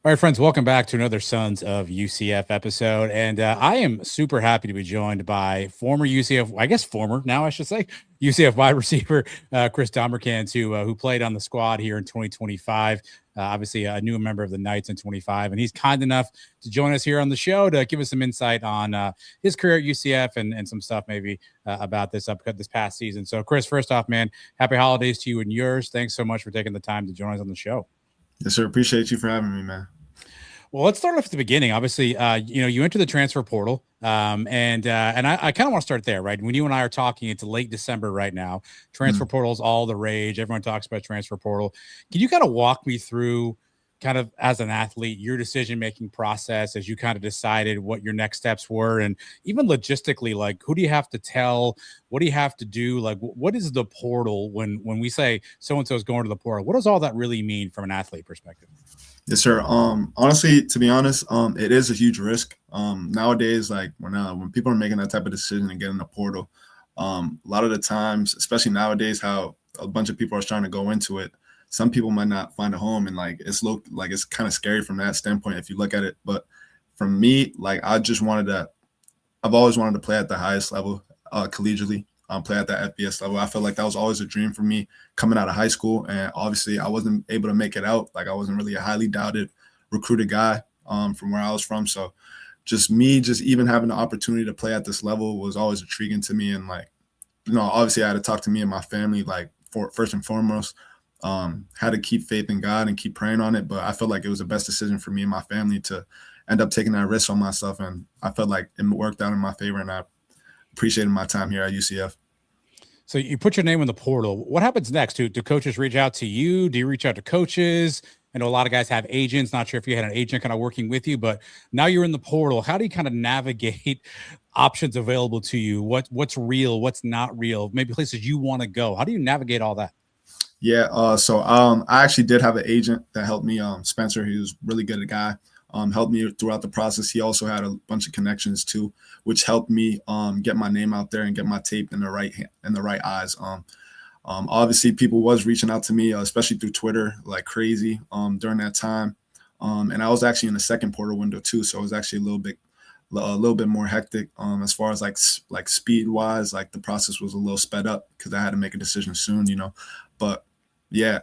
All right, friends, welcome back to another Sons of UCF episode. And I am super happy to be joined by former UCF, I guess former now I should say, UCF wide receiver Chris Domercant, who played on the squad here in 2025. Obviously, a new member of the Knights in 25. And he's kind enough to join us here on the show to give us some insight on his career at UCF and some stuff maybe about this past season. So, Chris, first off, man, happy holidays to you and yours. Thanks so much for taking the time to join us on the show. Yes, sir. Appreciate you for having me, man. Well, let's start off at the beginning. Obviously, you entered the transfer portal, and I kind of want to start there, right? When you and I are talking, it's late December right now. Transfer portal is all the rage. Everyone talks about transfer portal. Can you kind of walk me through, kind of as an athlete, your decision-making process as you kind of decided what your next steps were, and even logistically, like who do you have to tell? What do you have to do? Like, what is the portal when we say so-and-so is going to the portal? What does all that really mean from an athlete perspective? Yes, sir. Honestly, to be honest, it is a huge risk. Nowadays, like when people are making that type of decision and getting the portal, a lot of the times, especially nowadays, how a bunch of people are trying to go into it, some people might not find a home, and it's kind of scary from that standpoint if you look at it. But for me, like I've always wanted to play at the highest level, collegiately. Play at that FBS level. I feel like that was always a dream for me coming out of high school. And obviously I wasn't able to make it out. Like I wasn't really a highly doubted recruited guy from where I was from. So just even having the opportunity to play at this level was always intriguing to me. And like, obviously I had to talk to me and my family, like first and foremost, had to keep faith in God and keep praying on it. But I felt like it was the best decision for me and my family to end up taking that risk on myself. And I felt like it worked out in my favor, and I appreciated my time here at UCF. So you put your name in the portal. What happens next? Do coaches reach out to you? Do you reach out to coaches? I know a lot of guys have agents. Not sure if you had an agent kind of working with you, but now you're in the portal. How do you kind of navigate options available to you? What's real? What's not real? Maybe places you want to go. How do you navigate all that? Yeah. So I actually did have an agent that helped me. Spencer, he was really good guy. Helped me throughout the process. He also had a bunch of connections too, which helped me get my name out there and get my tape in the right eyes. Obviously, people was reaching out to me, especially through Twitter, like crazy during that time. And I was actually in the second portal window too, so it was actually a little bit more hectic as far as like speed wise. Like the process was a little sped up because I had to make a decision soon, But yeah,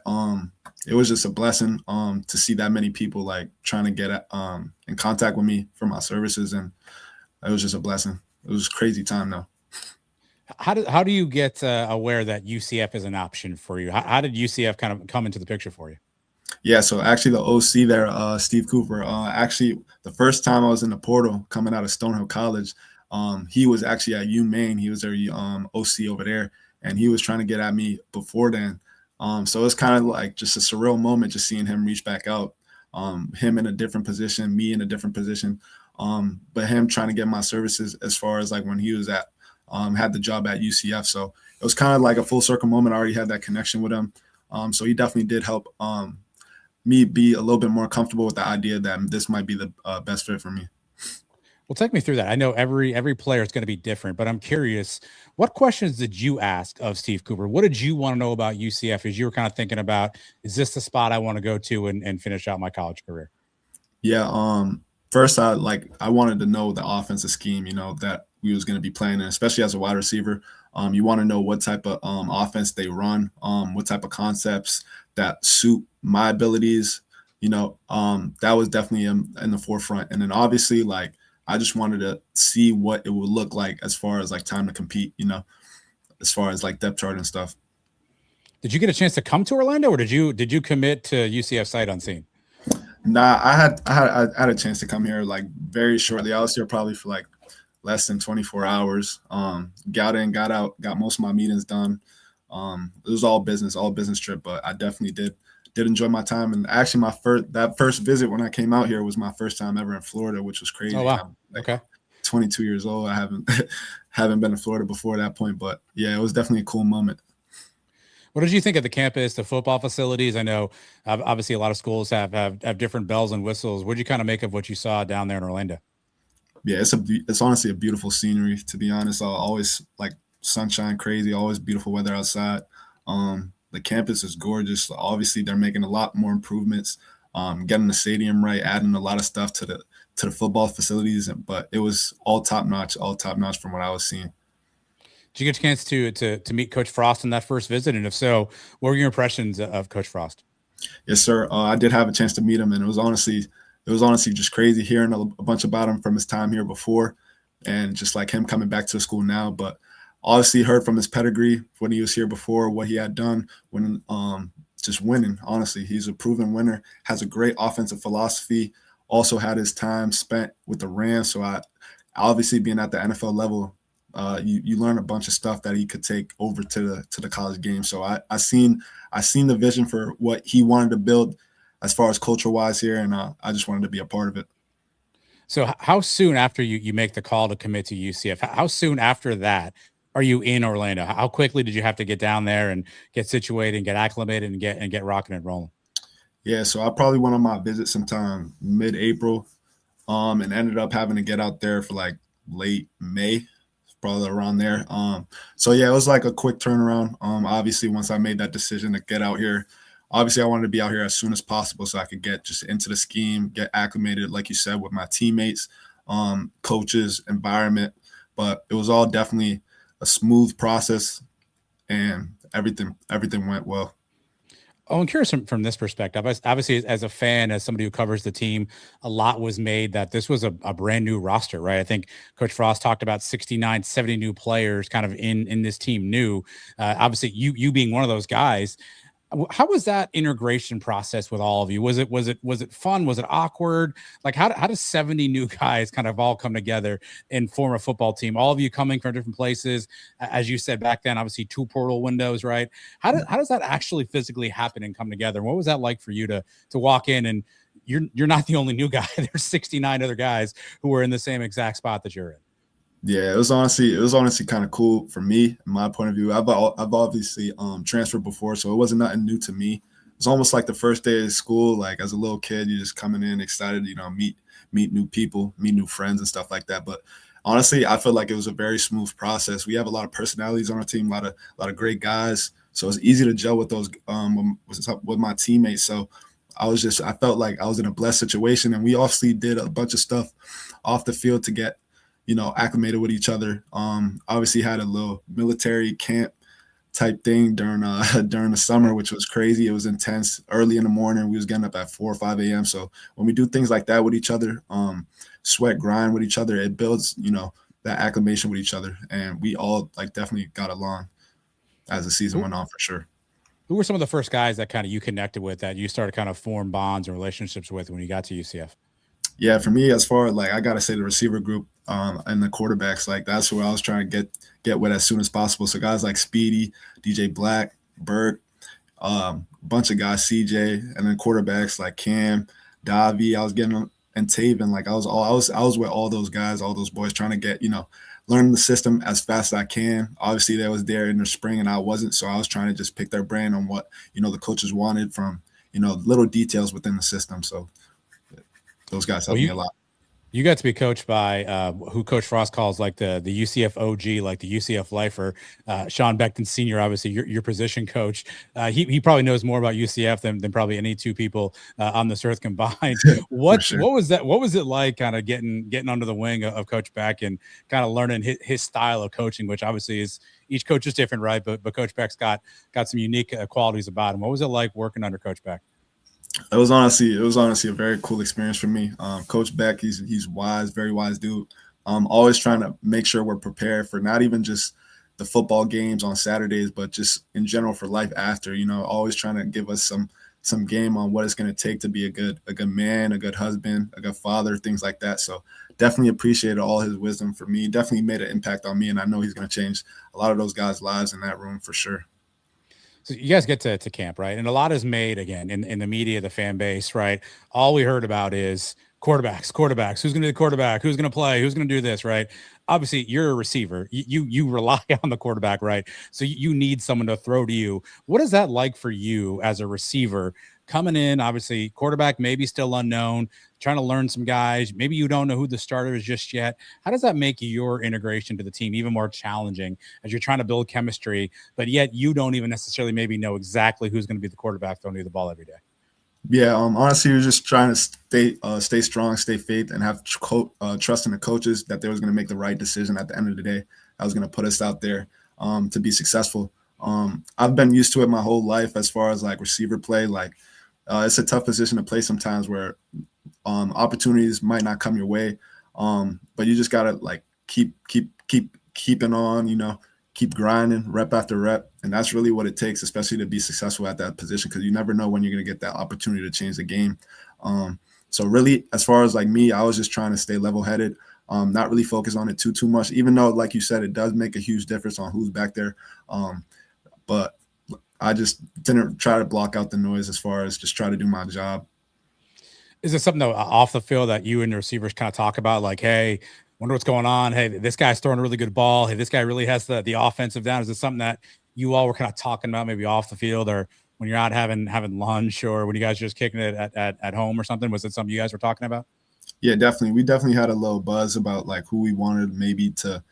it was just a blessing to see that many people like trying to get in contact with me for my services, and it was just a blessing. It was a crazy time though. How do you get aware that UCF is an option for you? How did UCF kind of come into the picture for you? Yeah, so actually the OC there, Steve Cooper, actually the first time I was in the portal coming out of Stonehill College, he was actually at UMaine. He was their OC over there, and he was trying to get at me before then. So it's kind of like just a surreal moment, just seeing him reach back out, him in a different position, me in a different position, but him trying to get my services as far as like when he was had the job at UCF. So it was kind of like a full circle moment. I already had that connection with him. So he definitely did help me be a little bit more comfortable with the idea that this might be the best fit for me. Well, take me through that. I know every player is going to be different, but I'm curious, what questions did you ask of Steve Cooper? What did you want to know about UCF as you were kind of thinking about, is this the spot I want to go to and finish out my college career? Yeah. First, I wanted to know the offensive scheme, that we was going to be playing, and especially as a wide receiver, you want to know what type of offense they run, what type of concepts that suit my abilities. That was definitely in the forefront. And then obviously, like, I just wanted to see what it would look like as far as like time to compete, as far as like depth chart and stuff. Did you get a chance to come to Orlando, or did you commit to UCF sight unseen? Nah, I had a chance to come here like very shortly. I was here probably for like less than 24 hours. Got in, got out, got most of my meetings done. It was all business trip, but I definitely did enjoy my time. And actually that first visit when I came out here was my first time ever in Florida, which was crazy. Oh, wow. Okay. 22 years old. I haven't been to Florida before that point, but yeah, it was definitely a cool moment. What did you think of the campus, the football facilities? I know obviously a lot of schools have different bells and whistles. What did you kind of make of what you saw down there in Orlando? Yeah, it's honestly a beautiful scenery, to be honest. I always like sunshine crazy, always beautiful weather outside. The campus is gorgeous. Obviously, they're making a lot more improvements. getting the stadium right, adding a lot of stuff to the football facilities. But it was all top notch from what I was seeing. Did you get a chance to meet Coach Frost on that first visit? And if so, what were your impressions of Coach Frost? Yes, sir. I did have a chance to meet him, and it was honestly just crazy hearing a bunch about him from his time here before, and just like him coming back to the school now. But obviously heard from his pedigree when he was here before, what he had done when just winning. Honestly, he's a proven winner, has a great offensive philosophy. Also had his time spent with the Rams. So I obviously being at the NFL level, you learn a bunch of stuff that he could take over to the college game. So I seen the vision for what he wanted to build as far as culture wise here, and I just wanted to be a part of it. So how soon after you make the call to commit to UCF, how soon after that are you in Orlando? How quickly did you have to get down there and get situated and get acclimated and get rocking and rolling? Yeah, so I probably went on my visit sometime mid-April, and ended up having to get out there for like late May, probably around there. So yeah, it was like a quick turnaround. Obviously, once I made that decision to get out here, obviously I wanted to be out here as soon as possible so I could get just into the scheme, get acclimated, like you said, with my teammates, coaches, environment. But it was all definitely a smooth process, and everything went well. Oh, I'm curious from this perspective. Obviously, as a fan, as somebody who covers the team, a lot was made that this was a brand new roster, right? I think Coach Frost talked about 69, 70 new players kind of in this team new. Obviously, you being one of those guys. How was that integration process with all of you? Was it fun? Was it awkward? Like how does 70 new guys kind of all come together and form a football team? All of you coming from different places, as you said back then, obviously 2 portal windows, right? How does that actually physically happen and come together? And what was that like for you to walk in and you're not the only new guy. There's 69 other guys who were in the same exact spot that you're in. Yeah, it was honestly kind of cool for me, in my point of view. I've obviously transferred before, so it wasn't nothing new to me. It's almost like the first day of school, like as a little kid, you're just coming in excited, meet new people, meet new friends and stuff like that. But honestly, I feel like it was a very smooth process. We have a lot of personalities on our team, a lot of great guys, so it's easy to gel with those with my teammates. So I felt like I was in a blessed situation, and we obviously did a bunch of stuff off the field to get acclimated with each other. Obviously had a little military camp type thing during during the summer, which was crazy. It was intense. Early in the morning, we was getting up at 4 or 5 a.m. So when we do things like that with each other, sweat, grind with each other, it builds, that acclimation with each other. And we all like definitely got along as the season went on for sure. Who were some of the first guys that kind of you connected with that you started kind of form bonds and relationships with when you got to UCF? Yeah, for me, as far as like I gotta say the receiver group and the quarterbacks, like that's where I was trying to get with as soon as possible. So guys like Speedy, DJ Black, Burke, bunch of guys, CJ, and then quarterbacks like Cam, Davi. I was getting them, and Taven. Like I was with all those guys, all those boys, trying to get learn the system as fast as I can. Obviously, they was there in the spring and I wasn't, so I was trying to just pick their brain on what the coaches wanted from little details within the system. So those guys helped me a lot. You got to be coached by who Coach Frost calls like the UCF OG, like the UCF lifer, Sean Beckton Sr., obviously your position coach. He probably knows more about UCF than probably any two people on this earth combined. What was that? What was it like kind of getting under the wing of Coach Beck and kind of learning his style of coaching, which obviously is each coach is different, right? But Coach Beck's got some unique qualities about him. What was it like working under Coach Beck? It was honestly a very cool experience for me. Coach Beck, he's wise, very wise dude. Always trying to make sure we're prepared for not even just the football games on Saturdays, but just in general for life after. Always trying to give us some game on what it's going to take to be a good man, a good husband, a good father, things like that. So definitely appreciated all his wisdom for me. Definitely made an impact on me, and I know he's going to change a lot of those guys' lives in that room for sure. So you guys get to camp, right? And a lot is made again in the media, the fan base, right? All we heard about is quarterbacks. Who's going to be the quarterback? Who's going to play? Who's going to do this, right? Obviously, you're a receiver. You rely on the quarterback, right? So you need someone to throw to you. What is that like for you as a receiver coming in? Obviously, quarterback maybe still unknown, trying to learn some guys. Maybe you don't know who the starter is just yet. How does that make your integration to the team even more challenging as you're trying to build chemistry, but yet you don't even necessarily maybe know exactly who's going to be the quarterback throwing you the ball every day? Yeah, honestly, we were just trying to stay strong, stay faith, and have trust in the coaches that they was going to make the right decision at the end of the day. I was going to put us out there to be successful. I've been used to it my whole life as far as like receiver play. Like it's a tough position to play sometimes where opportunities might not come your way, but you just gotta like keeping on. Keep grinding, rep after rep, and that's really what it takes, especially to be successful at that position, because you never know when you're gonna get that opportunity to change the game. So really, as far as like me, I was just trying to stay level-headed, not really focus on it too much, even though, like you said, it does make a huge difference on who's back there. But I just didn't try to block out the noise as far as just try to do my job. Is it something off the field that you and the receivers kind of talk about? Like, hey, wonder what's going on. Hey, this guy's throwing a really good ball. Hey, this guy really has the offensive down. Is it something that you all were kind of talking about maybe off the field, or when you're out having lunch, or when you guys are just kicking it at home or something? Was it something you guys were talking about? Yeah, definitely. We definitely had a little buzz about like who we wanted maybe to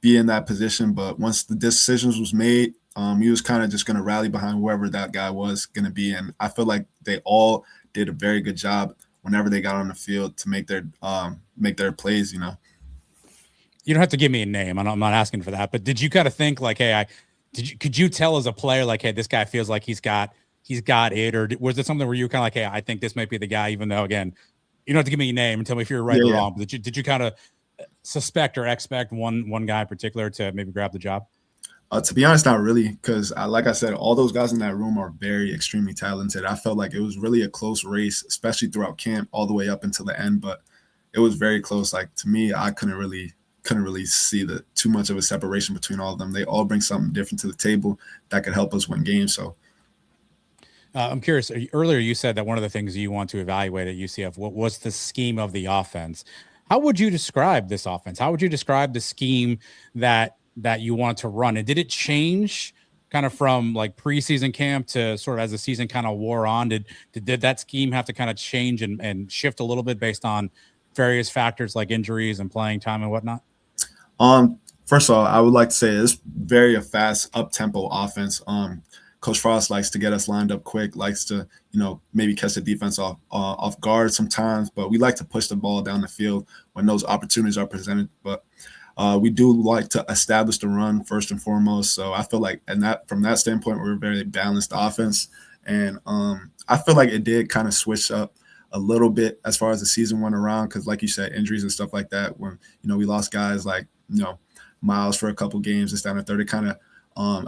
be in that position. But once the decisions was made, he was kind of just going to rally behind whoever that guy was going to be. And I feel like they all did a very good job whenever they got on the field to make their plays. You don't have to give me a name. I'm not asking for that. But did you kind of think like, hey, could you tell as a player like, hey, this guy feels like he's got it, or was it something where you were kind of like, hey, I think this might be the guy, even though again, you don't have to give me a name and tell me if you're right Yeah, or yeah. wrong. But did you kind of suspect or expect one guy in particular to maybe grab the job? To be honest, not really, because like I said, all those guys in that room are very extremely talented. I felt like it was really a close race, especially throughout camp, all the way up until the end. But it was very close. Like to me, I couldn't really see the too much of a separation between all of them. They all bring something different to the table that could help us win games. So I'm curious. Earlier, you said that one of the things you want to evaluate at UCF what was the scheme of the offense. How would you describe this offense? How would you describe the scheme that you want to run? And did it change kind of from like preseason camp to sort of as the season kind of wore on? Did that scheme have to kind of change and shift a little bit based on various factors like injuries and playing time and whatnot? First of all, I would like to say it's very a fast up tempo offense. Coach Frost likes to get us lined up quick, likes to, maybe catch the defense off guard sometimes, but we like to push the ball down the field when those opportunities are presented. But we do like to establish the run first and foremost. So I feel like, and that from that standpoint, we're a very balanced offense. And I feel like it did kind of switch up a little bit as far as the season went around, because like you said, injuries and stuff like that, when we lost guys like Miles for a couple games, this down the third, it kind of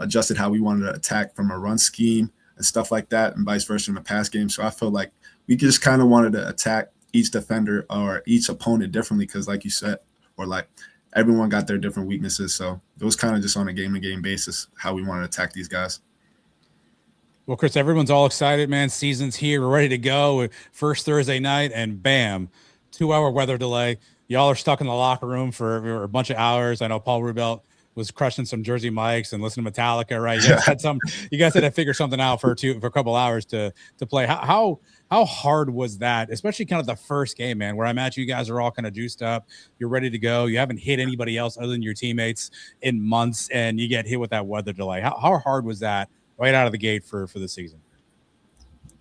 adjusted how we wanted to attack from a run scheme and stuff like that, and vice versa in the pass game. So I feel like we just kind of wanted to attack each defender or each opponent differently, because like you said, or like everyone got their different weaknesses. So it was kind of just on a game-to-game basis how we wanted to attack these guys. Well, Chris, everyone's all excited, man. Season's here. We're ready to go. First Thursday night, and bam, 2 hour weather delay. Y'all are stuck in the locker room for a bunch of hours. I know Paul Rubelt was crushing some Jersey mics and listening to Metallica, right? You guys had to figure something out for a couple hours to play. How hard was that, especially kind of the first game, man, where I imagine you guys are all kind of juiced up. You're ready to go. You haven't hit anybody else other than your teammates in months, and you get hit with that weather delay. How hard was that right out of the gate for the season?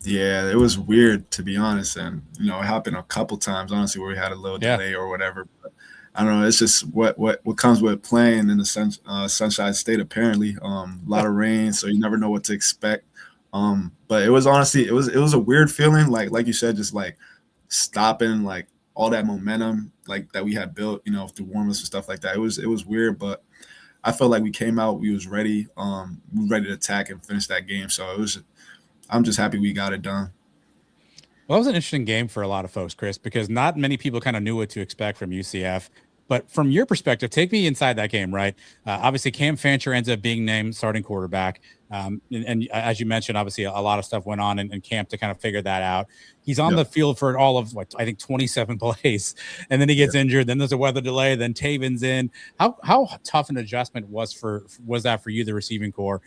Yeah, it was weird, to be honest, and it happened a couple times, honestly, where we had a little Yeah. delay or whatever. But I don't know. It's just what comes with playing in the Sunshine State. Apparently, a lot of rain, so you never know what to expect. But it was honestly, it was a weird feeling, like you said, just like stopping like all that momentum like that we had built, through warm-ups and stuff like that. It was weird, but I felt like we came out, we was ready, we were ready to attack and finish that game. So I'm just happy we got it done. Well, that was an interesting game for a lot of folks, Chris, because not many people kind of knew what to expect from UCF. But from your perspective, take me inside that game, right? Obviously, Cam Fancher ends up being named starting quarterback. And as you mentioned, obviously, a lot of stuff went on in camp to kind of figure that out. He's on Yep. the field for all of, I think, 27 plays. And then he gets injured. Then there's a weather delay. Then Taven's in. How tough an adjustment was that for you, the receiving core?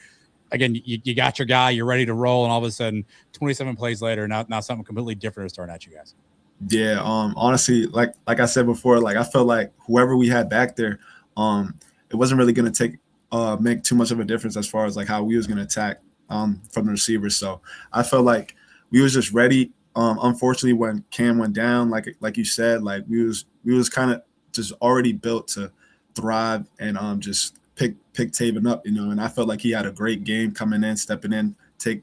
Again, you got your guy, you're ready to roll, and all of a sudden, 27 plays later, now something completely different is thrown at you guys. Yeah, honestly, like I said before, like I felt like whoever we had back there, it wasn't really gonna make too much of a difference as far as like how we was gonna attack from the receivers. So I felt like we was just ready. unfortunately, when Cam went down, like you said, like we was kind of just already built to thrive and just pick Taven up, and I felt like he had a great game coming in, stepping in, to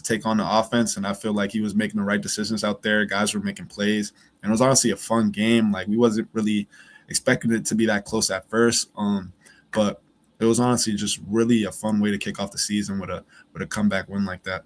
take on the offense, and I feel like he was making the right decisions out there. Guys were making plays, and it was honestly a fun game. Like we wasn't really expecting it to be that close at first, but it was honestly just really a fun way to kick off the season with a comeback win like that.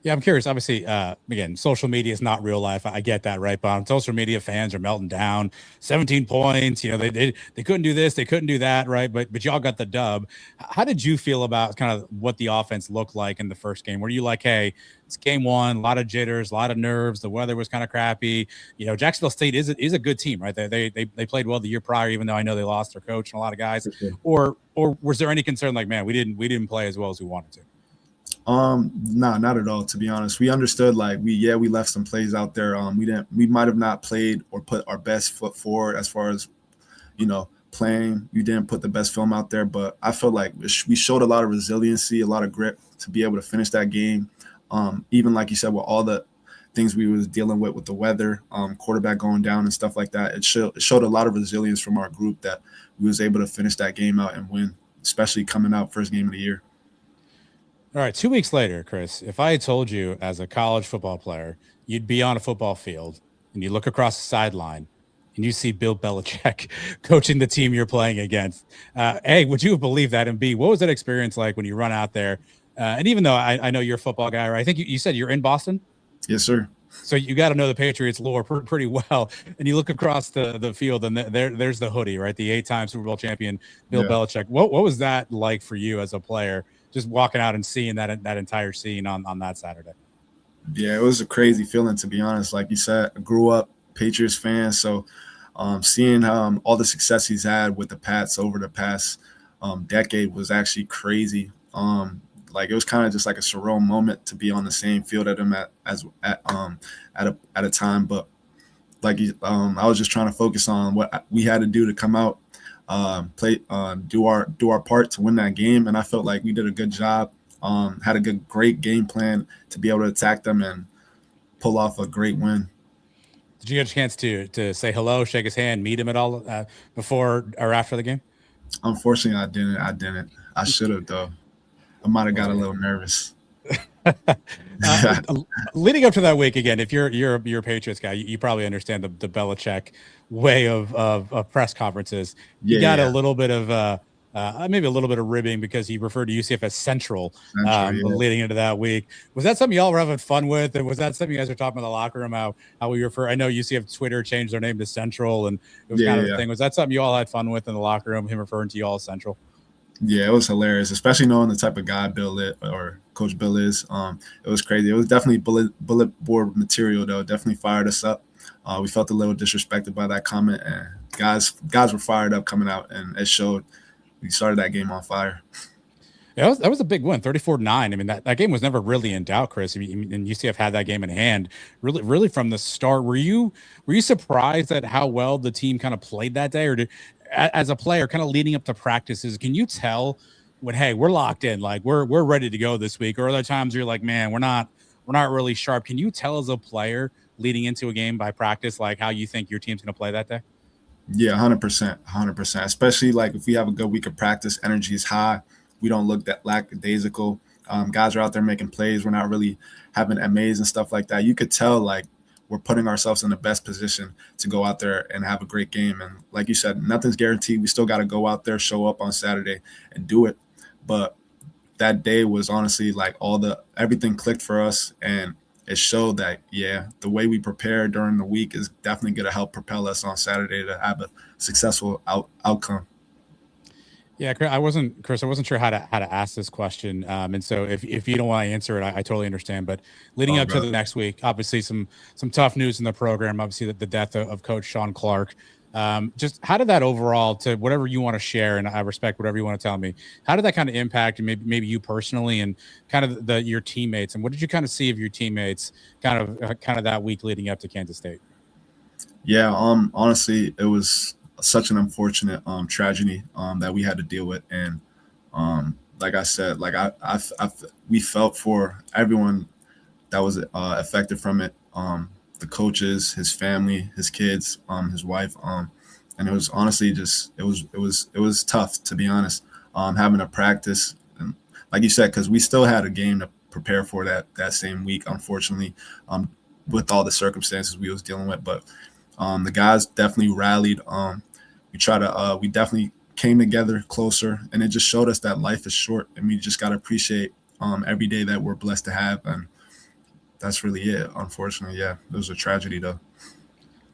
Yeah, I'm curious. Obviously, again, social media is not real life. I get that, right? But on social media, fans are melting down. 17 points. They couldn't do this, they couldn't do that, right? But y'all got the dub. How did you feel about kind of what the offense looked like in the first game? Were you like, hey, it's game one, a lot of jitters, a lot of nerves. The weather was kind of crappy. Jacksonville State is a good team, right? They played well the year prior, even though I know they lost their coach and a lot of guys. Or was there any concern like, man, we didn't play as well as we wanted to? No, not at all. To be honest, we understood like we left some plays out there. We might have not played or put our best foot forward as far as playing. We didn't put the best film out there, but I feel like we showed a lot of resiliency, a lot of grit to be able to finish that game. Even like you said, with all the things we was dealing with the weather, quarterback going down and stuff like that, it showed a lot of resilience from our group that we was able to finish that game out and win, especially coming out first game of the year. All right, 2 weeks later, Chris, if I had told you as a college football player, you'd be on a football field and you look across the sideline and you see Bill Belichick coaching the team you're playing against, A, would you have believed that? And B, what was that experience like when you run out there? And even though I know you're a football guy, right? I think you said you're in Boston? Yes, sir. So you got to know the Patriots lore pretty well. And you look across the field and there's the hoodie, right? The 8-time Super Bowl champion, Bill Belichick. What was that like for you as a player? Just walking out and seeing that entire scene on that Saturday. Yeah, it was a crazy feeling, to be honest. Like you said, I grew up Patriots fan, so seeing all the success he's had with the Pats over the past decade was actually crazy. Like it was kind of just like a surreal moment to be on the same field at him at a time. But like I was just trying to focus on what we had to do to come out, play, do our part to win that game, and I felt like we did a good job. Had a great game plan to be able to attack them and pull off a great win. Did you get a chance to say hello, shake his hand, meet him at all before or after the game? Unfortunately, I didn't. I should have though. I might have got a little nervous. Leading up to that week, again, if you're a Patriots guy, you probably understand the Belichick way of press conferences. You got a little bit of maybe a little bit of ribbing because he referred to UCF as Central leading into that week. Was that something y'all were having fun with? And was that something you guys were talking about in the locker room, how we refer? I know UCF Twitter changed their name to Central, and it was kind of a thing. Was that something you all had fun with in the locker room, him referring to you all as Central? Yeah, it was hilarious, especially knowing the type of guy Coach Bill is. It was crazy. It was definitely bullet board material, though. Definitely fired us up. We felt a little disrespected by that comment, and guys were fired up coming out, and it showed. We started that game on fire. Yeah, that was a big win, 34-9. I mean, that game was never really in doubt, Chris. I mean, and UCF had that game in hand really from the start. Were you surprised at how well the team kind of played that day, or as a player kind of leading up to practices, can you tell when, hey, we're locked in, like we're ready to go this week? Or other times you're like, man, we're not really sharp. Can you tell as a player leading into a game by practice, like how you think your team's going to play that day? Yeah, 100%. Especially like if we have a good week of practice, energy is high. We don't look that lackadaisical. Guys are out there making plays. We're not really having MAs and stuff like that. You could tell like we're putting ourselves in the best position to go out there and have a great game. And like you said, nothing's guaranteed. We still got to go out there, show up on Saturday and do it. But that day was honestly like everything clicked for us. And it showed that, the way we prepare during the week is definitely going to help propel us on Saturday to have a successful outcome. Yeah, I wasn't sure how to ask this question, and so if you don't want to answer it, I totally understand. But leading up to the next week, obviously some tough news in the program. Obviously, the death of Coach Sean Clark. Just how did that overall, to whatever you want to share, and I respect whatever you want to tell me, how did that kind of impact maybe you personally and kind of your teammates, and what did you kind of see of your teammates kind of that week leading up to Kansas State? Yeah, honestly, it was such an unfortunate tragedy that we had to deal with, and like I said, like we felt for everyone that was affected from it. The coaches, his family, his kids, his wife, and it was honestly just it was tough, to be honest. Having to practice, and like you said, because we still had a game to prepare for that same week, unfortunately, with all the circumstances we was dealing with. But the guys definitely rallied. We definitely came together closer, and it just showed us that life is short, and we just got to appreciate every day that we're blessed to have. And that's really it. Unfortunately, yeah, it was a tragedy though.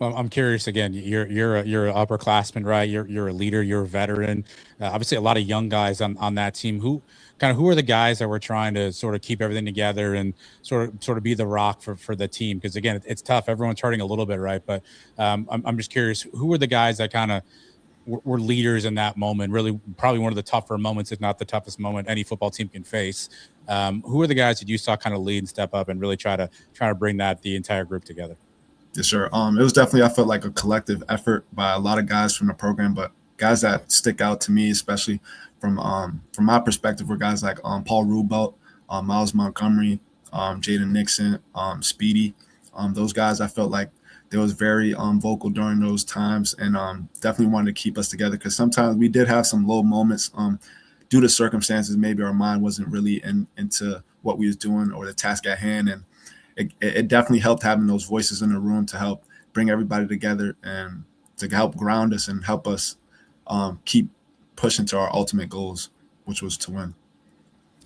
Well, I'm curious again. You're an upperclassman, right? You're a leader. You're a veteran. Obviously, a lot of young guys on that team. Who are the guys that were trying to sort of keep everything together and sort of be the rock for the team? Because again, it's tough. Everyone's hurting a little bit, right? But I'm just curious. Who were the guys that kind of were leaders in that moment? Really, probably one of the tougher moments, if not the toughest moment any football team can face. Who are the guys that you saw kind of lead and step up and really try to bring the entire group together? Yes, sir. It was definitely, I felt like, a collective effort by a lot of guys from the program, but guys that stick out to me, especially from my perspective, were guys like Paul Rubelt, Miles Montgomery, Jaden Nixon, Speedy. Those guys, I felt like they was very vocal during those times, and definitely wanted to keep us together, because sometimes we did have some low moments due to circumstances. Maybe our mind wasn't really into what we was doing or the task at hand, and it definitely helped having those voices in the room to help bring everybody together and to help ground us and help us keep pushing to our ultimate goals, which was to win.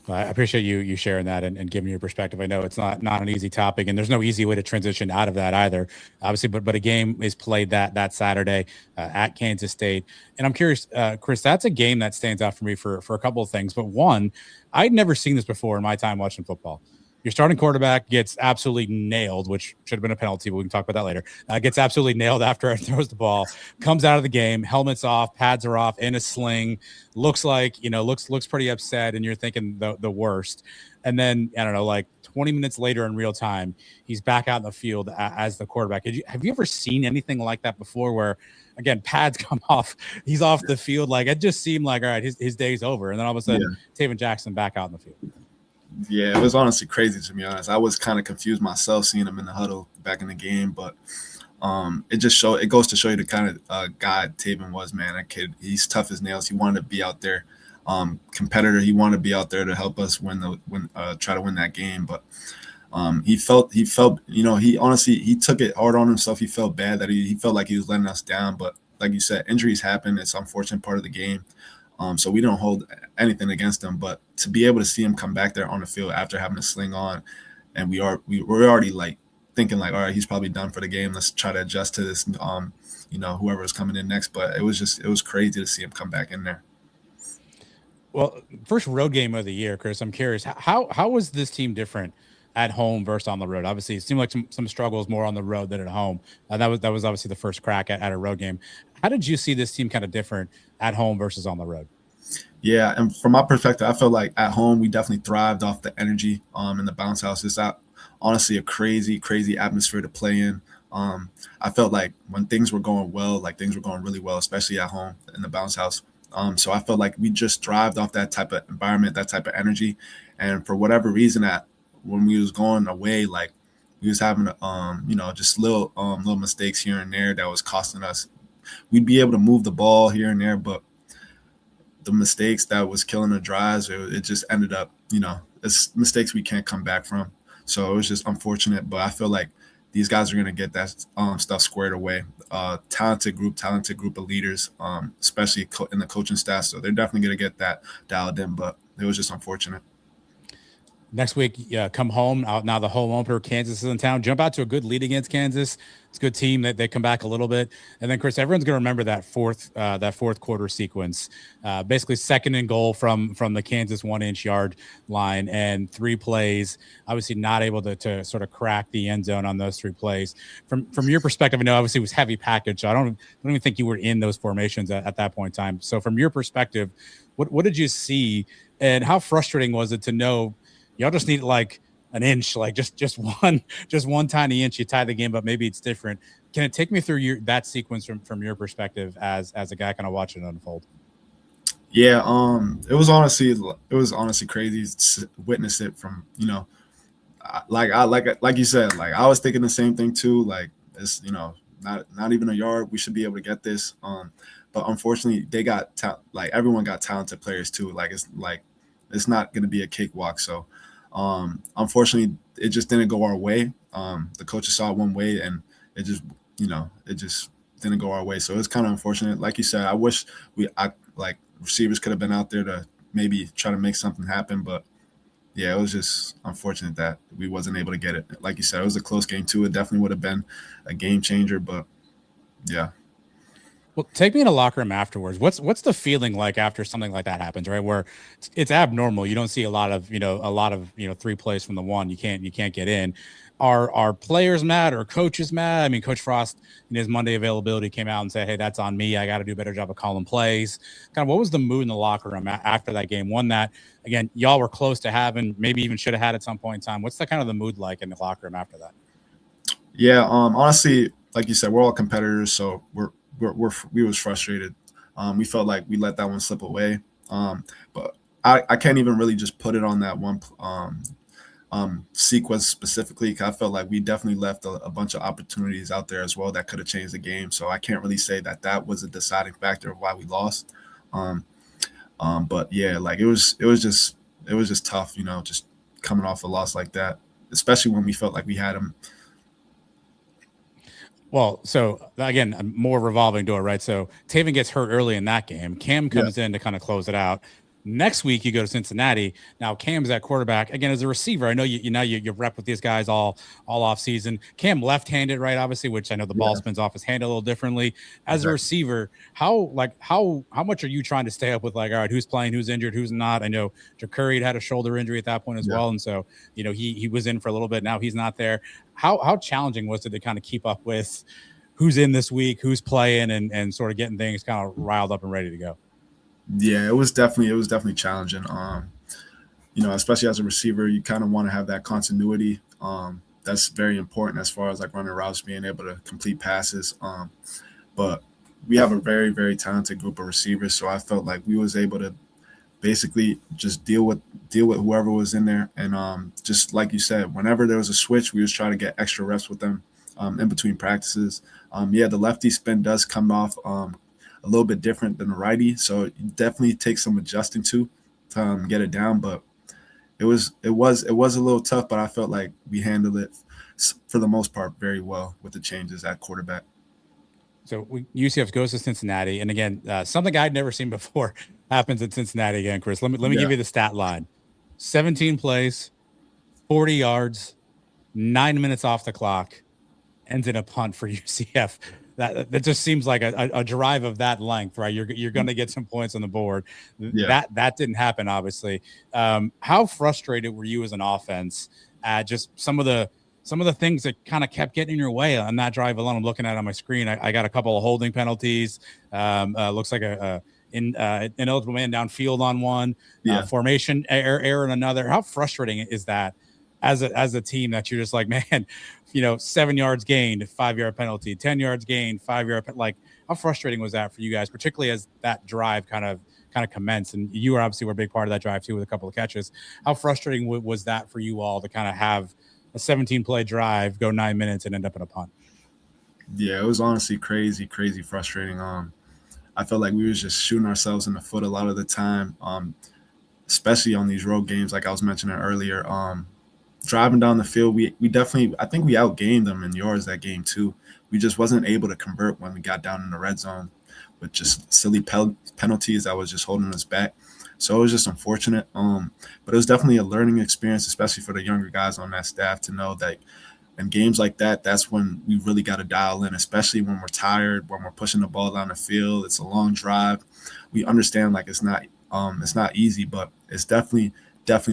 Well, I appreciate you sharing that and giving your perspective. I know it's not an easy topic, and there's no easy way to transition out of that either, obviously. But a game is played that Saturday at Kansas State, and I'm curious, Chris, that's a game that stands out for me for a couple of things. But one, I'd never seen this before in my time watching football. Your starting quarterback gets absolutely nailed, which should have been a penalty, but we can talk about that later. Gets absolutely nailed after it throws the ball, comes out of the game, helmet's off, pads are off, in a sling, looks pretty upset, and you're thinking the worst. And then, I don't know, like 20 minutes later in real time, he's back out in the field as the quarterback. Have you ever seen anything like that before where, again, pads come off, he's off the field? Like, it just seemed like, all right, his day's over. And then all of a sudden, Taven Jackson back out in the field. Yeah, it was honestly crazy, to be honest. I was kind of confused myself seeing him in the huddle back in the game, but it goes to show you the kind of guy Taven was, man. That kid, he's tough as nails. He wanted to be out there, competitor. He wanted to be out there to help us try to win that game. But he felt, he took it hard on himself. He felt bad that he felt like he was letting us down. But like you said, injuries happen. It's an unfortunate part of the game. So we don't hold anything against him, but to be able to see him come back there on the field after having a sling on, and we're already like thinking like, all right, he's probably done for the game. Let's try to adjust to this, whoever is coming in next. But it was crazy to see him come back in there. Well, first road game of the year, Chris. I'm curious, how was this team different at home versus on the road? Obviously, it seemed like some struggles more on the road than at home. That was obviously the first crack at a road game. How did you see this team kind of different at home versus on the road? Yeah, and from my perspective, I feel like at home we definitely thrived off the energy in the bounce house. It's honestly a crazy, crazy atmosphere to play in. I felt like when things were going well, like things were going really well, especially at home in the bounce house. So I felt like we just thrived off that type of environment, that type of energy. And for whatever reason, when we was going away, like we was having just little mistakes here and there that was costing us. We'd be able to move the ball here and there, but the mistakes that was killing the drives, it just ended up, it's mistakes we can't come back from. So it was just unfortunate, but I feel like these guys are going to get that stuff squared away. Talented group of leaders, especially in the coaching staff. So they're definitely going to get that dialed in, but it was just unfortunate. Next week, come home. Now the home opener, Kansas is in town. Jump out to a good lead against Kansas. It's a good team that they come back a little bit. And then, Chris, everyone's going to remember that fourth quarter sequence. Basically, second and goal from the Kansas 1-inch yard line and 3 plays. Obviously, not able to sort of crack the end zone on those 3 plays. From your perspective, I know obviously it was heavy package. So I don't even think you were in those formations at that point in time. So from your perspective, what did you see, and how frustrating was it to know y'all just need like an inch, like just one tiny inch, you tie the game, but maybe it's different. Can it take me through that sequence from your perspective as a guy kind of watching it unfold? Yeah, it was honestly crazy to witness it from, like you said, like I was thinking the same thing too. Like it's not even a yard. We should be able to get this. But unfortunately, they got like everyone got talented players too. Like it's not going to be a cakewalk. So unfortunately, it just didn't go our way. The coaches saw it one way, and it just didn't go our way. So it's kind of unfortunate. Like you said, I wish like receivers could have been out there to maybe try to make something happen, but yeah, it was just unfortunate that we wasn't able to get it. Like you said, it was a close game too. It definitely would have been a game changer, but yeah. Well, take me in a locker room afterwards. What's the feeling like after something like that happens, right? Where it's abnormal. You don't see a lot of, three plays from the one. You can't get in. Are players mad or coaches mad? I mean, Coach Frost in his Monday availability came out and said, "Hey, that's on me. I got to do a better job of calling plays." Kind of what was the mood in the locker room after that game? One that again, y'all were close to having, maybe even should have had at some point in time. What's the kind of the mood like in the locker room after that? Yeah, honestly, like you said, we're all competitors, so we was frustrated. We felt like we let that one slip away. But I can't even really just put it on that one sequence specifically. 'Cause I felt like we definitely left a bunch of opportunities out there as well that could have changed the game. So I can't really say that that was a deciding factor of why we lost. Um, but yeah, like it was just tough, just coming off a loss like that, especially when we felt like we had them. Well, so again, a more revolving door, right? So Taven gets hurt early in that game. Cam Yeah, comes in to kind of close it out. Next week, you go to Cincinnati. Now Cam's at quarterback again as a receiver. I know you rep with these guys all off season. Cam left-handed, right? Obviously, which I know the ball yeah, spins off his hand a little differently. As a exactly. receiver, how much are you trying to stay up with, like, all right, who's playing, who's injured, who's not? I know Curry had a shoulder injury at that point as Yeah. well, and so he was in for a little bit. Now he's not there. How challenging was it to kind of keep up with who's in this week, who's playing, and sort of getting things kind of riled up and ready to go? Yeah, it was definitely challenging. Especially as a receiver, you kind of want to have that continuity. That's very important as far as like running routes, being able to complete passes. But we have a very, very talented group of receivers, so I felt like we was able to basically just deal with whoever was in there, and just like you said, whenever there was a switch, we was trying to get extra reps with them in between practices. Yeah, the lefty spin does come off a little bit different than the righty, so it definitely takes some adjusting to get it down. But it was a little tough, but I felt like we handled it for the most part very well with the changes at quarterback. So UCF goes to Cincinnati, and again, something I'd never seen before happens at Cincinnati again. Chris, let me Yeah, give you the stat line: 17 plays, 40 yards, 9 minutes off the clock, ends in a punt for UCF. That just seems like a drive of that length, right? You're going to get some points on the board. yeah, That didn't happen, obviously. How frustrated were you as an offense at just some of the things that kind of kept getting in your way on that drive alone? I'm looking at it on my screen. I got a couple of holding penalties. Looks like ineligible man downfield on one, yeah. formation error in another. How frustrating is that as a team that you're just like, man, 7 yards gained, 5 yard penalty, 10 yards gained, 5 yard, like, how frustrating was that for you guys, particularly as that drive kind of commenced? And you were a big part of that drive too with a couple of catches. How frustrating was that for you all to kind of have a 17 play drive go 9 minutes and end up in a punt? Yeah, it was honestly crazy, crazy frustrating. I felt like we was just shooting ourselves in the foot a lot of the time, especially on these road games, like I was mentioning earlier. Driving down the field, we definitely, I think we outgained them in yards that game too. We just wasn't able to convert when we got down in the red zone with just silly penalties that was just holding us back. So it was just unfortunate. But it was definitely a learning experience, especially for the younger guys on that staff, to know that in games like that, that's when we really got to dial in, especially when we're tired, when we're pushing the ball down the field. It's a long drive. We understand like it's not easy, but it's definitely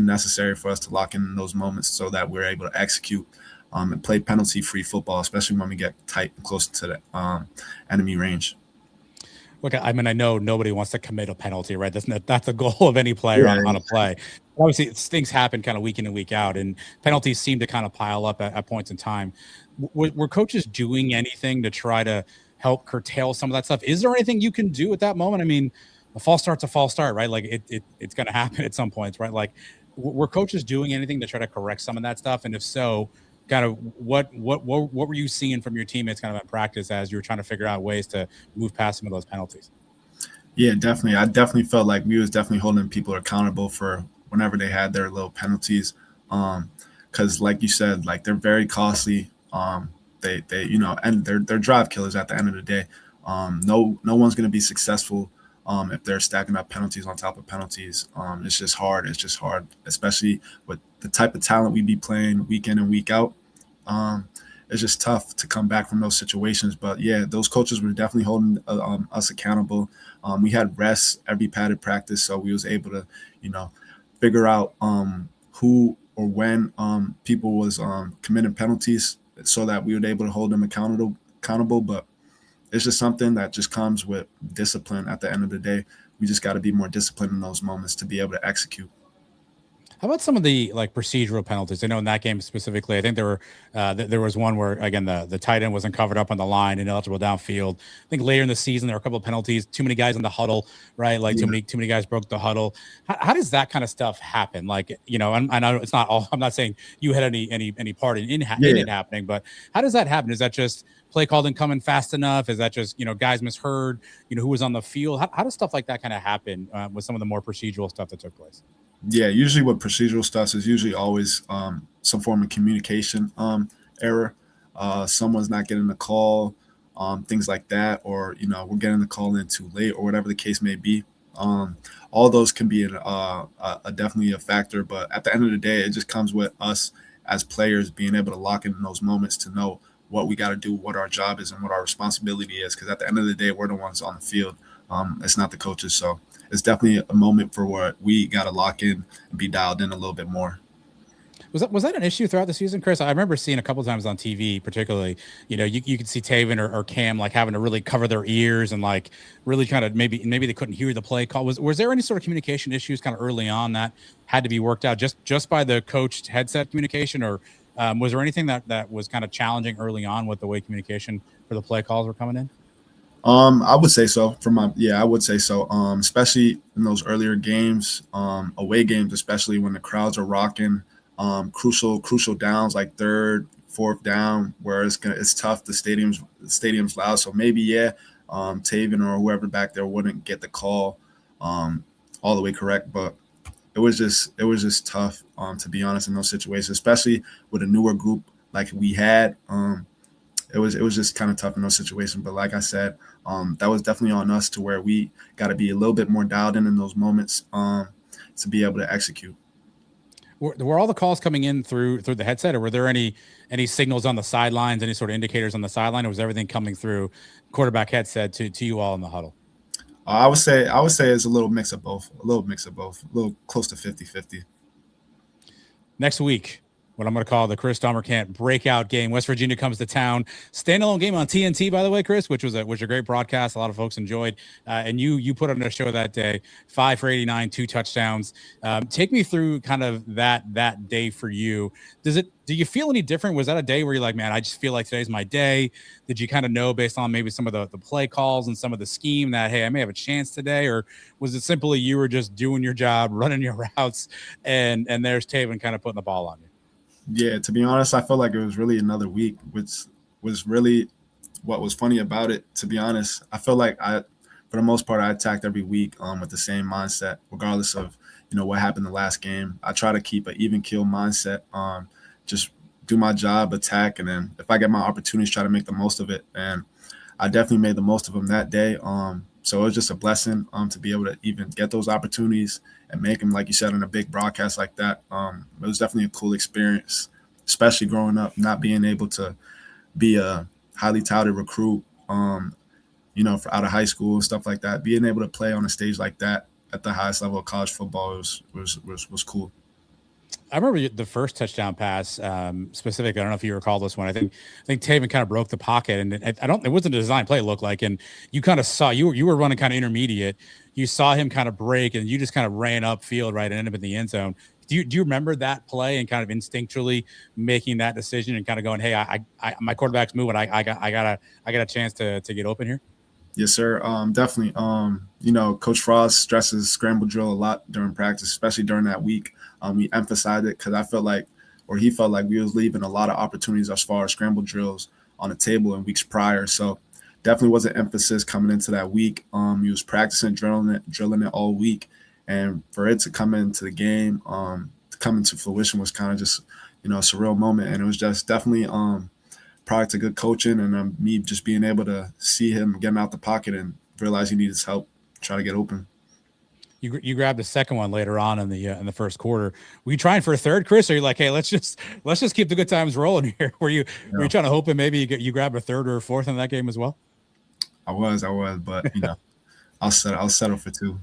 necessary for us to lock in those moments so that we're able to execute and play penalty-free football, especially when we get tight and close to the enemy range. Look, I mean, I know nobody wants to commit a penalty, right? That's the goal of any player Yeah, on a play. Obviously, things happen kind of week in and week out, and penalties seem to kind of pile up at points in time. Were coaches doing anything to try to help curtail some of that stuff? Is there anything you can do at that moment? I mean, a false start's a false start, right? Like it's going to happen at some points, right? Like, were coaches doing anything to try to correct some of that stuff? And if so, kind of what were you seeing from your teammates kind of at practice as you were trying to figure out ways to move past some of those penalties? Yeah, definitely. I definitely felt like we was definitely holding people accountable for whenever they had their little penalties. Because like you said, like they're very costly. They and they're drive killers at the end of the day. No one's gonna be successful if they're stacking up penalties on top of penalties. It's just hard. It's just hard, especially with the type of talent we be playing week in and week out. Um, it's just tough to come back from those situations. But yeah, those coaches were definitely holding us accountable. We had rests every padded practice, so we was able to, you know, figure out who or when people was committing penalties, so that we were able to hold them accountable. But it's just something that just comes with discipline. At the end of the day, we just got to be more disciplined in those moments to be able to execute. How about some of the like procedural penalties? I know in that game specifically, I think there was one where again the tight end wasn't covered up on the line and eligible downfield. I think later in the season there were a couple of penalties, too many guys in the huddle, right? Like Yeah, too many guys broke the huddle. How does that kind of stuff happen? Like I know it's not all. I'm not saying you had any part in yeah, it happening, but how does that happen? Is that just play call didn't come in fast enough? Is that just guys misheard? Who was on the field? How does stuff like that kind of happen with some of the more procedural stuff that took place? yeah. Usually, with procedural stuff is usually always some form of communication error. Someone's not getting the call, things like that, or we're getting the call in too late, or whatever the case may be. Um, all those can be definitely a factor, but at the end of the day, it just comes with us as players being able to lock in those moments to know what we got to do, what our job is, and what our responsibility is. Because at the end of the day, we're the ones on the field. It's not the coaches, so it's definitely a moment for where we got to lock in and be dialed in a little bit more. Was that an issue throughout the season, Chris? I remember seeing a couple of times on TV, particularly, you could see Taven or Cam like having to really cover their ears and like really kind of maybe they couldn't hear the play call. Was there any sort of communication issues kind of early on that had to be worked out just by the coached headset communication, or was there anything that was kind of challenging early on with the way communication for the play calls were coming in? I would say so. I would say so. Especially in those earlier games, away games, especially when the crowds are rocking. Crucial downs like third, fourth down, where it's tough. The stadium's loud, so maybe Taven or whoever back there wouldn't get the call um, all the way correct, but it was just tough to be honest in those situations, especially with a newer group like we had. It was just kind of tough in those situations. But like I said, that was definitely on us to where we got to be a little bit more dialed in those moments to be able to execute. Were all the calls coming in through the headset, or were there any signals on the sidelines, any sort of indicators on the sideline, or was everything coming through quarterback headset to you all in the huddle? I would say it's a little mix of both, a little close to 50-50. Next week, what I'm going to call the Chris Domercant breakout game. West Virginia comes to town. Standalone game on TNT, by the way, Chris, which was a great broadcast. A lot of folks enjoyed. And you put on a show that day, 5 for 89, 2 touchdowns. Take me through kind of that day for you. Do you feel any different? Was that a day where you're like, man, I just feel like today's my day? Did you kind of know based on maybe some of the play calls and some of the scheme that, hey, I may have a chance today? Or was it simply you were just doing your job, running your routes, and there's Taven kind of putting the ball on you? Yeah, to be honest, I felt like it was really another week, which was really what was funny about it. To be honest, I felt like for the most part, I attacked every week with the same mindset, regardless of what happened the last game. I try to keep an even kill mindset, just do my job, attack, and then if I get my opportunities, try to make the most of it. And I definitely made the most of them that day. So it was just a blessing to be able to even get those opportunities and make them, like you said, in a big broadcast like that. It was definitely a cool experience, especially growing up, not being able to be a highly touted recruit, for out of high school and stuff like that. Being able to play on a stage like that at the highest level of college football was cool. I remember the first touchdown pass specific. I don't know if you recall this one. I think Taven kind of broke the pocket, and it wasn't a design play. It looked like, and you kind of saw you were running kind of intermediate. You saw him kind of break, and you just kind of ran upfield right and ended up in the end zone. Do you remember that play and kind of instinctually making that decision and kind of going, hey, my quarterback's moving. I got a chance to get open here. Yes, sir. Definitely. Coach Frost stresses scramble drill a lot during practice, especially during that week. We emphasized it because I felt like, or he felt like, we was leaving a lot of opportunities as far as scramble drills on the table in weeks prior. So definitely was an emphasis coming into that week. He was practicing, drilling it all week, and for it to come into the game, to come into fruition was kind of just, a surreal moment, and it was just definitely product of good coaching and me just being able to see him getting out the pocket and realize he needs help, try to get open. You grabbed the second one later on in the first quarter. Were you trying for a third, Chris? Or are you like, hey, let's just keep the good times rolling here? Were you trying to hope and maybe you grab a third or a fourth in that game as well? I was, but I'll settle for two.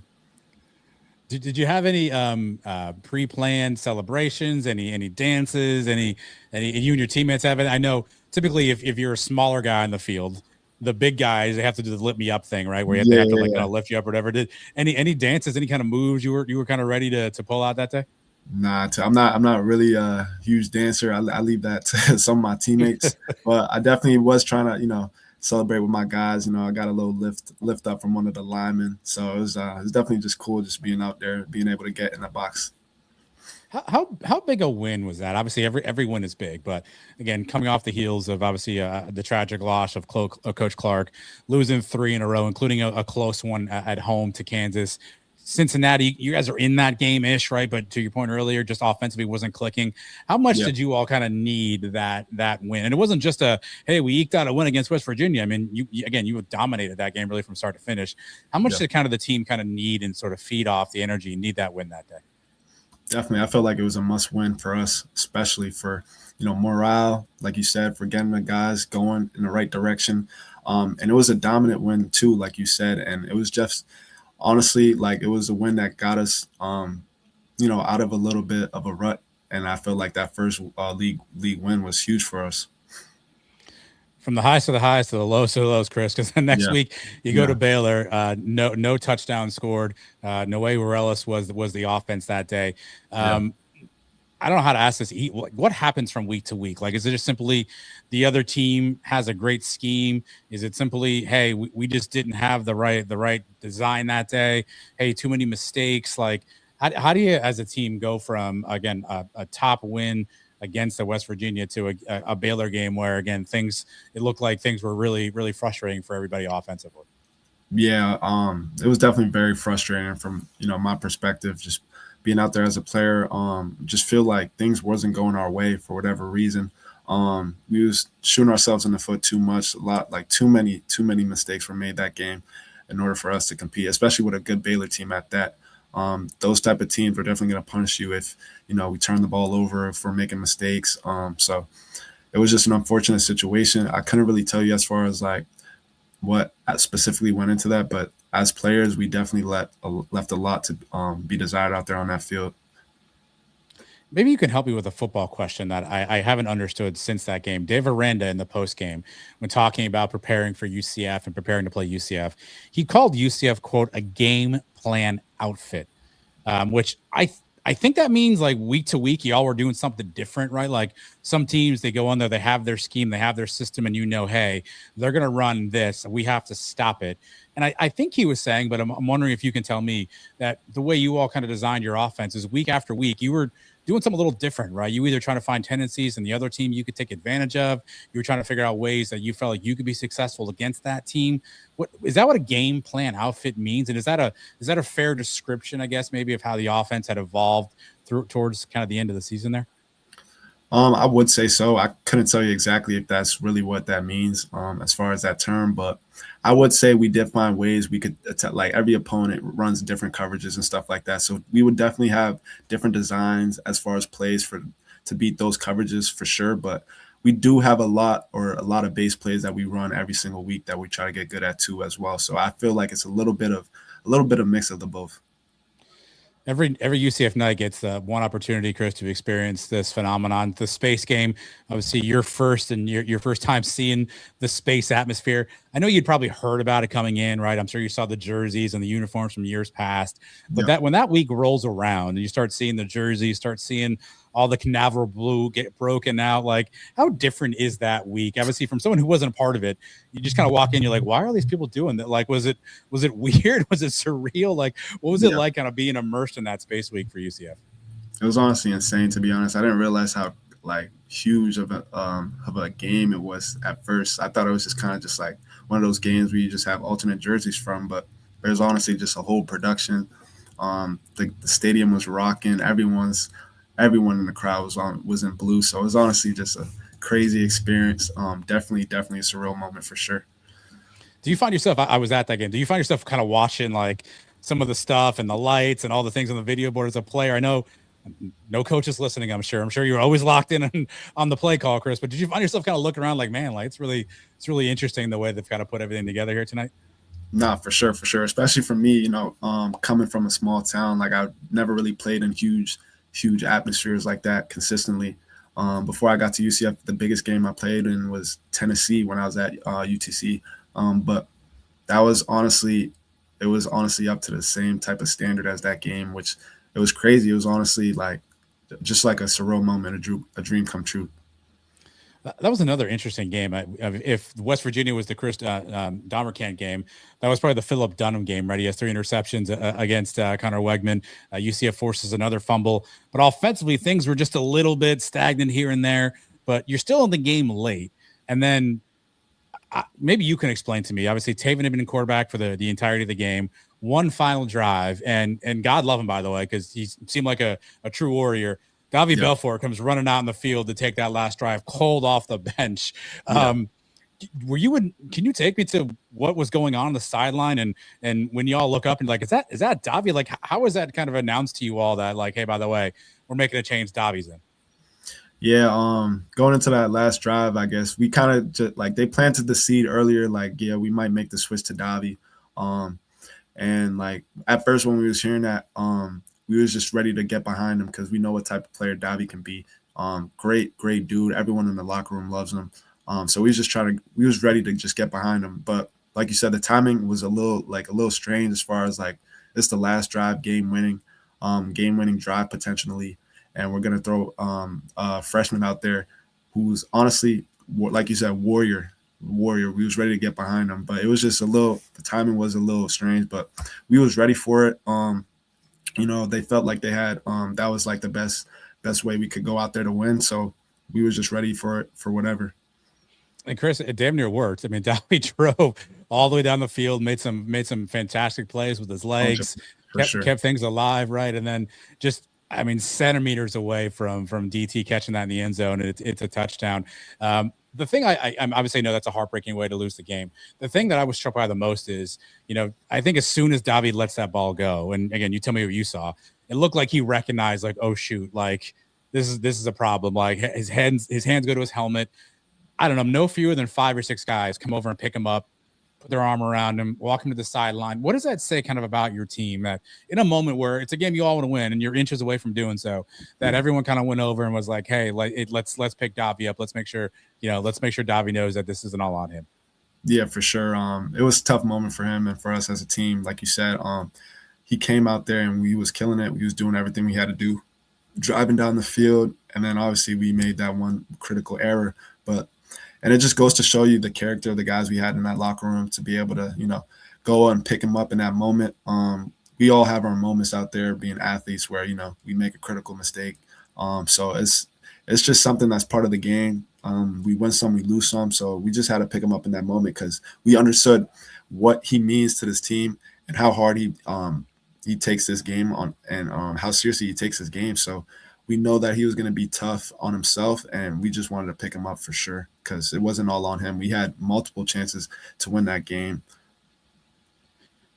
Did you have any pre-planned celebrations, any dances, any you and your teammates have it? I know typically if you're a smaller guy in the field, the big guys they have to do the lift me up thing, right? Where they have to like lift you up or whatever. Did any dances, any kind of moves you were kind of ready to pull out that day? Nah, I'm not really a huge dancer. I leave that to some of my teammates, but I definitely was trying to celebrate with my guys. I got a little lift up from one of the linemen, so it was definitely just cool just being out there, being able to get in the box. How big a win was that? Obviously, every win is big, but again, coming off the heels of obviously the tragic loss of Coach Clark, losing 3 in a row, including a close one at home to Kansas. Cincinnati, you guys are in that game-ish, right? But to your point earlier, just offensively wasn't clicking. How much did you all kind of need that win? And it wasn't just hey, we eked out a win against West Virginia. I mean, you dominated that game really from start to finish. How much did kind of the team kind of need and sort of feed off the energy and need that win that day? Definitely. I felt like it was a must win for us, especially for, morale, like you said, for getting the guys going in the right direction. And it was a dominant win too, like you said. And it was just honestly, like it was a win that got us, out of a little bit of a rut. And I feel like that first league win was huge for us. From the highs to the highs to the lows to the lows, Chris, because the next week you go to Baylor, no touchdown scored. Noe Morales was the offense that day. I don't know how to ask this. What happens from week to week? Like, is it just simply the other team has a great scheme? Is it simply, hey, we just didn't have the right design that day? Hey, too many mistakes. Like, how do you as a team go from again a top win against the West Virginia to a Baylor game where again it looked like things were really really frustrating for everybody offensively? Yeah, it was definitely very frustrating from my perspective. Just being out there as a player, just feel like things wasn't going our way for whatever reason. We was shooting ourselves in the foot too much. Too many mistakes were made that game in order for us to compete, especially with a good Baylor team at that. Those type of teams are definitely going to punish you if we turn the ball over for making mistakes. So it was just an unfortunate situation. I couldn't really tell you as far as like what specifically went into that, but as players, we definitely left a lot to be desired out there on that field. Maybe you can help me with a football question that I haven't understood since that game. Dave Aranda in the post game, when talking about preparing for UCF and preparing to play UCF, he called UCF, quote, a game plan outfit, which I think that means like week to week, y'all were doing something different, right? Like some teams, they go on there, they have their scheme, they have their system, and hey, they're going to run this. We have to stop it. And I think he was saying, but I'm wondering if you can tell me that the way you all kind of designed your offense is week after week, you were doing something a little different, right? You either trying to find tendencies in the other team you could take advantage of. You were trying to figure out ways that you felt like you could be successful against that team. What is that? What a game plan outfit means, and is that a fair description, I guess, maybe of how the offense had evolved towards kind of the end of the season there? I would say so. I couldn't tell you exactly if that's really what that means as far as that term, but I would say we did find ways we could like every opponent runs different coverages and stuff like that. So we would definitely have different designs as far as plays to beat those coverages for sure. But we do have a lot of base plays that we run every single week that we try to get good at too as well. So I feel like it's a little bit of mix of the both. Every UCF night gets one opportunity, Chris, to experience this phenomenon, the space game. Obviously, your first time seeing the space atmosphere. I know you'd probably heard about it coming in, right? I'm sure you saw the jerseys and the uniforms from years past. But that when that week rolls around and you start seeing the jerseys, start seeing all the Canaveral blue get broken out. Like, how different is that week? Obviously, from someone who wasn't a part of it, you just kind of walk in, you're like, why are these people doing that? Like, was it weird? Was it surreal? Like, what was it Yeah, like kind of being immersed in that space week for UCF? it was honestly insane, to be honest. I didn't realize how like huge of a game it was at first. I thought it was just kind of just like one of those games where you just have alternate jerseys from, but there's honestly just a whole production. The stadium was rocking. Everyone in the crowd was in blue, so it was honestly just a crazy experience. Definitely a surreal moment for sure. Do you find yourself? I was at that game. Do you find yourself kind of watching like some of the stuff and the lights and all the things on the video board as a player? I know no coach is listening. I'm sure you're always locked in on the play call, Chris. But did you find yourself kind of looking around like, man, like it's really interesting the way they've kind of put everything together here tonight? Nah, for sure, for sure. Especially for me, coming from a small town, like I've never really played in huge atmospheres like that consistently. Before I got to UCF, the biggest game I played in was Tennessee when I was at UTC. But that was honestly, it was honestly up to the same type of standard as that game, which it was crazy. It was honestly like just like a surreal moment, a dream come true. That was another interesting game. If West Virginia was the Chris Domercant game, that was probably the Philip Dunham game, right? He has 3 interceptions against Connor Wegman. UCF forces another fumble. But offensively, things were just a little bit stagnant here and there. But you're still in the game late. And then maybe you can explain to me. Obviously, Taven had been in quarterback for the entirety of the game. One final drive, and God love him, by the way, because he seemed like a true warrior. Davi Yeah, Belfort comes running out in the field to take that last drive, cold off the bench. yeah. Were you in? Can you take me to what was going on the sideline and when y'all look up and like, is that Davi? Like, how was that kind of announced to you all that like, hey, by the way, we're making a change. Davi's in. Yeah, going into that last drive, I guess we kind of just like they planted the seed earlier, like, yeah, we might make the switch to Davi. Um, and like at first when we was hearing that, we was just ready to get behind him because we know what type of player Davi can be. Great dude. Everyone in the locker room loves him. So we was ready to just get behind him. But like you said, the timing was a little strange as far as like it's the last drive, game winning drive potentially, and we're gonna throw a freshman out there who's honestly, like you said, warrior. We was ready to get behind him, but it was just the timing was a little strange, but we was ready for it. They felt like they had that was like the best way we could go out there to win. So we was just ready for it for whatever. And Chris, it damn near worked. I mean, Davi drove all the way down the field, made some fantastic plays with his Oh, legs, for sure. kept things alive, right? And then just, I mean, centimeters away from DT catching that in the end zone, and it's a touchdown. The thing I'm obviously know that's a heartbreaking way to lose the game. The thing that I was struck by the most is, I think as soon as Davi lets that ball go, and again, you tell me what you saw, it looked like he recognized, like, oh shoot, like this is a problem. Like his hands go to his helmet. I don't know, no fewer than 5 or 6 guys come over and pick him up, put their arm around him, walk him to the sideline. What does that say kind of about your team that in a moment where it's a game you all want to win and you're inches away from doing so, that everyone kind of went over and was like, hey, let's pick Davi up. Let's make sure Davi knows that this isn't all on him. Yeah, for sure. It was a tough moment for him and for us as a team. Like you said, he came out there and we was killing it. We was doing everything we had to do, driving down the field, and then obviously we made that one critical error. And it just goes to show you the character of the guys we had in that locker room to be able to, go and pick him up in that moment. We all have our moments out there being athletes where, we make a critical mistake. So it's just something that's part of the game. We win some, we lose some. So we just had to pick him up in that moment because we understood what he means to this team and how hard he takes this game on and how seriously he takes his game. So we know that he was going to be tough on himself, and we just wanted to pick him up for sure because it wasn't all on him. We had multiple chances to win that game.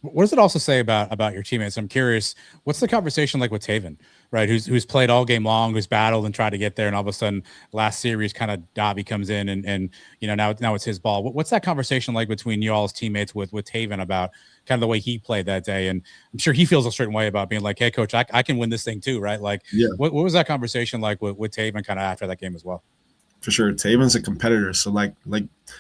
What does it also say about your teammates? I'm curious, what's the conversation like with Taven, right? Who's played all game long, who's battled and tried to get there, and all of a sudden last series kind of Davi comes in and now it's his ball. What's that conversation like between you all's teammates with Taven about kind of the way he played that day? And I'm sure he feels a certain way about being like, hey coach, I can win this thing too, right? Like Yeah, what was that conversation like with Taven kind of after that game as well? for sure. Taven's a competitor, so like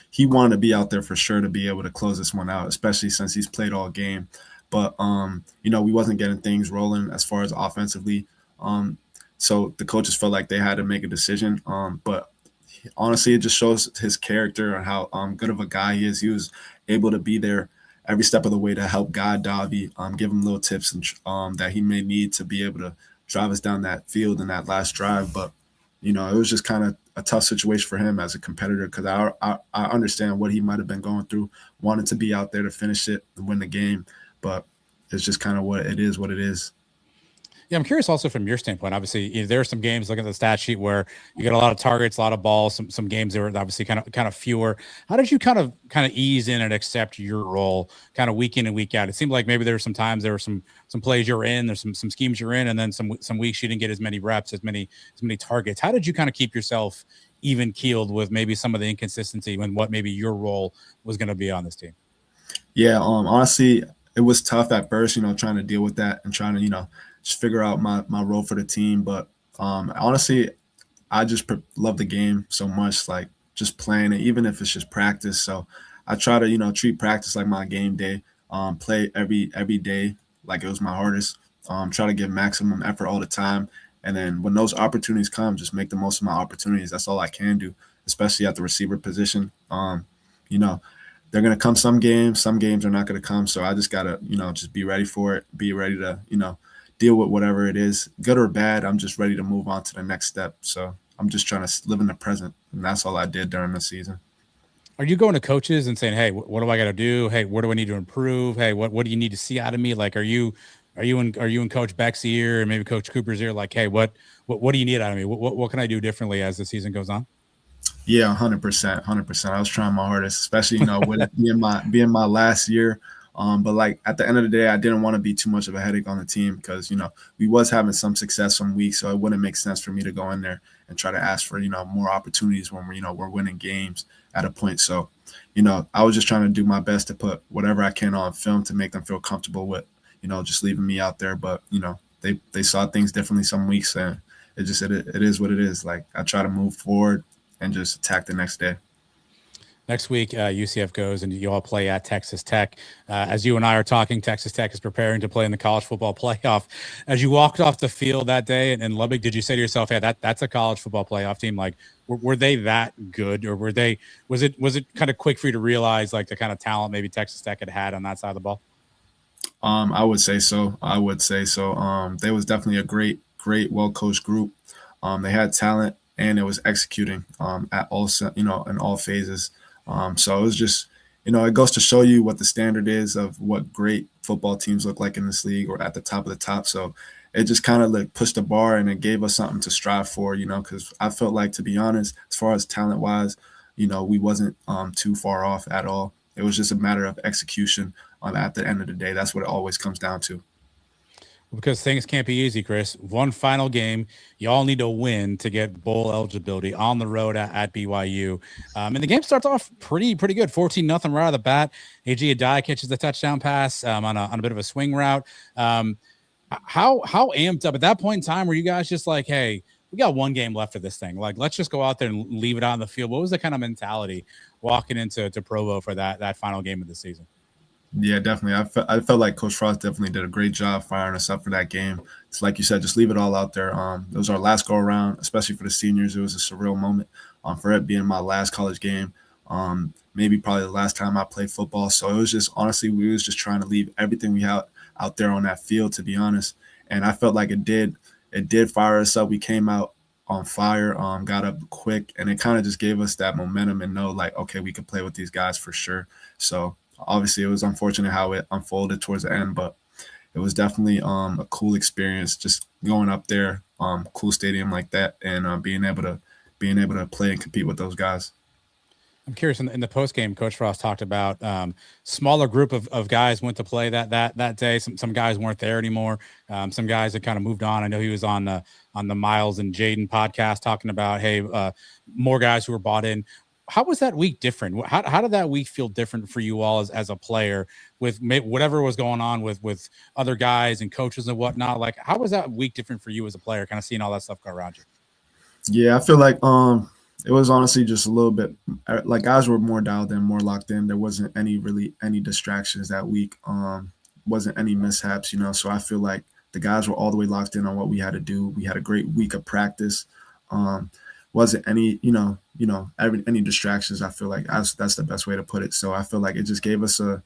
he wanted to be out there for sure to be able to close this one out, especially since he's played all game. But we wasn't getting things rolling as far as offensively. So the coaches felt like they had to make a decision. But honestly, it just shows his character and how good of a guy he is. He was able to be there every step of the way to help guide Davi, give him little tips and that he may need to be able to drive us down that field in that last drive. But it was just kind of a tough situation for him as a competitor because I understand what he might have been going through, wanting to be out there to finish it and win the game, but it's just kind of what it is. What it is. Yeah, I'm curious also from your standpoint. Obviously, there are some games, look at the stat sheet, where you get a lot of targets, a lot of balls. Some games that were obviously kind of fewer. How did you kind of ease in and accept your role, kind of week in and week out? It seemed like maybe there were some times there were some plays you're in, there's some schemes you're in, and then some weeks you didn't get as many reps, as many targets. How did you kind of keep yourself even keeled with maybe some of the inconsistency when what maybe your role was going to be on this team? Yeah, honestly, it was tough at first, trying to deal with that and trying to, just figure out my role for the team. But honestly, I just love the game so much, like just playing it, even if it's just practice. So I try to, treat practice like my game day, play every day like it was my hardest, try to give maximum effort all the time. And then when those opportunities come, just make the most of my opportunities. That's all I can do, especially at the receiver position. You know, they're going to come some games are not going to come. So I just got to, just be ready for it, be ready to, deal with whatever it is, good or bad. I'm just ready to move on to the next step. So I'm just trying to live in the present. And that's all I did during the season. Are you going to coaches and saying, "Hey, what do I got to do? Hey, where do I need to improve? Hey, what do you need to see out of me?" Like, are you in Coach Beck's ear and maybe Coach Cooper's ear? Like, hey, what do you need out of me? What can I do differently as the season goes on? Yeah, 100%, 100%. I was trying my hardest, especially with it being my last year. But like at the end of the day, I didn't want to be too much of a headache on the team because we was having some success some weeks, so it wouldn't make sense for me to go in there and try to ask for more opportunities when we're winning games at a point. So I was just trying to do my best to put whatever I can on film to make them feel comfortable with just leaving me out there. But they saw things differently some weeks, and it is what it is. Like I try to move forward and just attack the next day. Next week, UCF goes and you all play at Texas Tech. As you and I are talking, Texas Tech is preparing to play in the college football playoff. As you walked off the field that day in Lubbock, did you say to yourself, "Hey, that's a college football playoff team"? Like, were they that good, or was it kind of quick for you to realize like the kind of talent maybe Texas Tech had on that side of the ball? I would say so. They was definitely a great, well coached group. They had talent and it was executing at all in all phases. So it was just it goes to show you what the standard is of what great football teams look like in this league or at the top of the top. So it just kind of like pushed the bar and it gave us something to strive for. Because I felt like, to be honest, as far as talent wise, we wasn't too far off at all. It was just a matter of execution at the end of the day. That's what it always comes down to. Because things can't be easy, Chris. One final game, you all need to win to get bowl eligibility on the road at BYU. And the game starts off pretty good, 14-0 right out of the bat. AJ Adai catches the touchdown pass on a bit of a swing route. How amped up at that point in time were you guys just like, "Hey, we got one game left of this thing. Like, let's just go out there and leave it out in the field"? What was the kind of mentality walking into Provo for that final game of the season? Yeah, definitely. I felt like Coach Frost definitely did a great job firing us up for that game. It's like you said, just leave it all out there. It was our last go around, especially for the seniors. It was a surreal moment for it being my last college game. Maybe probably the last time I played football. So it was just honestly, we was just trying to leave everything we had out there on that field, to be honest. And I felt like it did fire us up. We came out on fire, got up quick, and it kind of just gave us that momentum and know like, okay, we could play with these guys for sure. So obviously, it was unfortunate how it unfolded towards the end, but it was definitely a cool experience just going up there, cool stadium like that, and being able to play and compete with those guys. I'm curious, in the post game, Coach Frost talked about smaller group of guys went to play that day. Some guys weren't there anymore. Some guys had kind of moved on. I know he was on the Miles and Jaden podcast talking about, hey, more guys who were bought in. How was that week different? How did that week feel different for you all as a player with whatever was going on with other guys and coaches and whatnot? Like, how was that week different for you as a player, kind of seeing all that stuff go around you? Yeah, I feel like it was honestly just a little bit like guys were more dialed in, more locked in. There wasn't any distractions that week. Wasn't any mishaps. So I feel like The guys were all the way locked in on what we had to do. We had a great week of practice. Wasn't any, any distractions. I feel like that's the best way to put it. So I feel like it just gave us a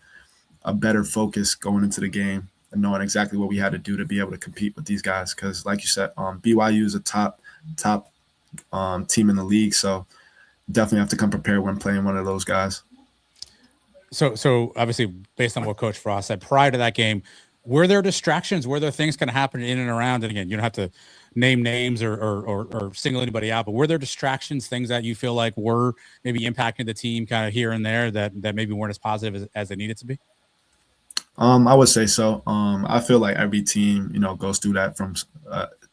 better focus going into the game and knowing exactly what we had to do to be able to compete with these guys. Because like you said, BYU is a top team in the league. So definitely have to come prepared when playing one of those guys. So obviously, based on what Coach Frost said prior to that game, were there distractions? Were there things kind of happening in and around? And again, you don't have to name names or single anybody out, but were there distractions, things that you feel like were maybe impacting the team kind of here and there that maybe weren't as positive as they needed to be? I would say so. I feel like every team, goes through that from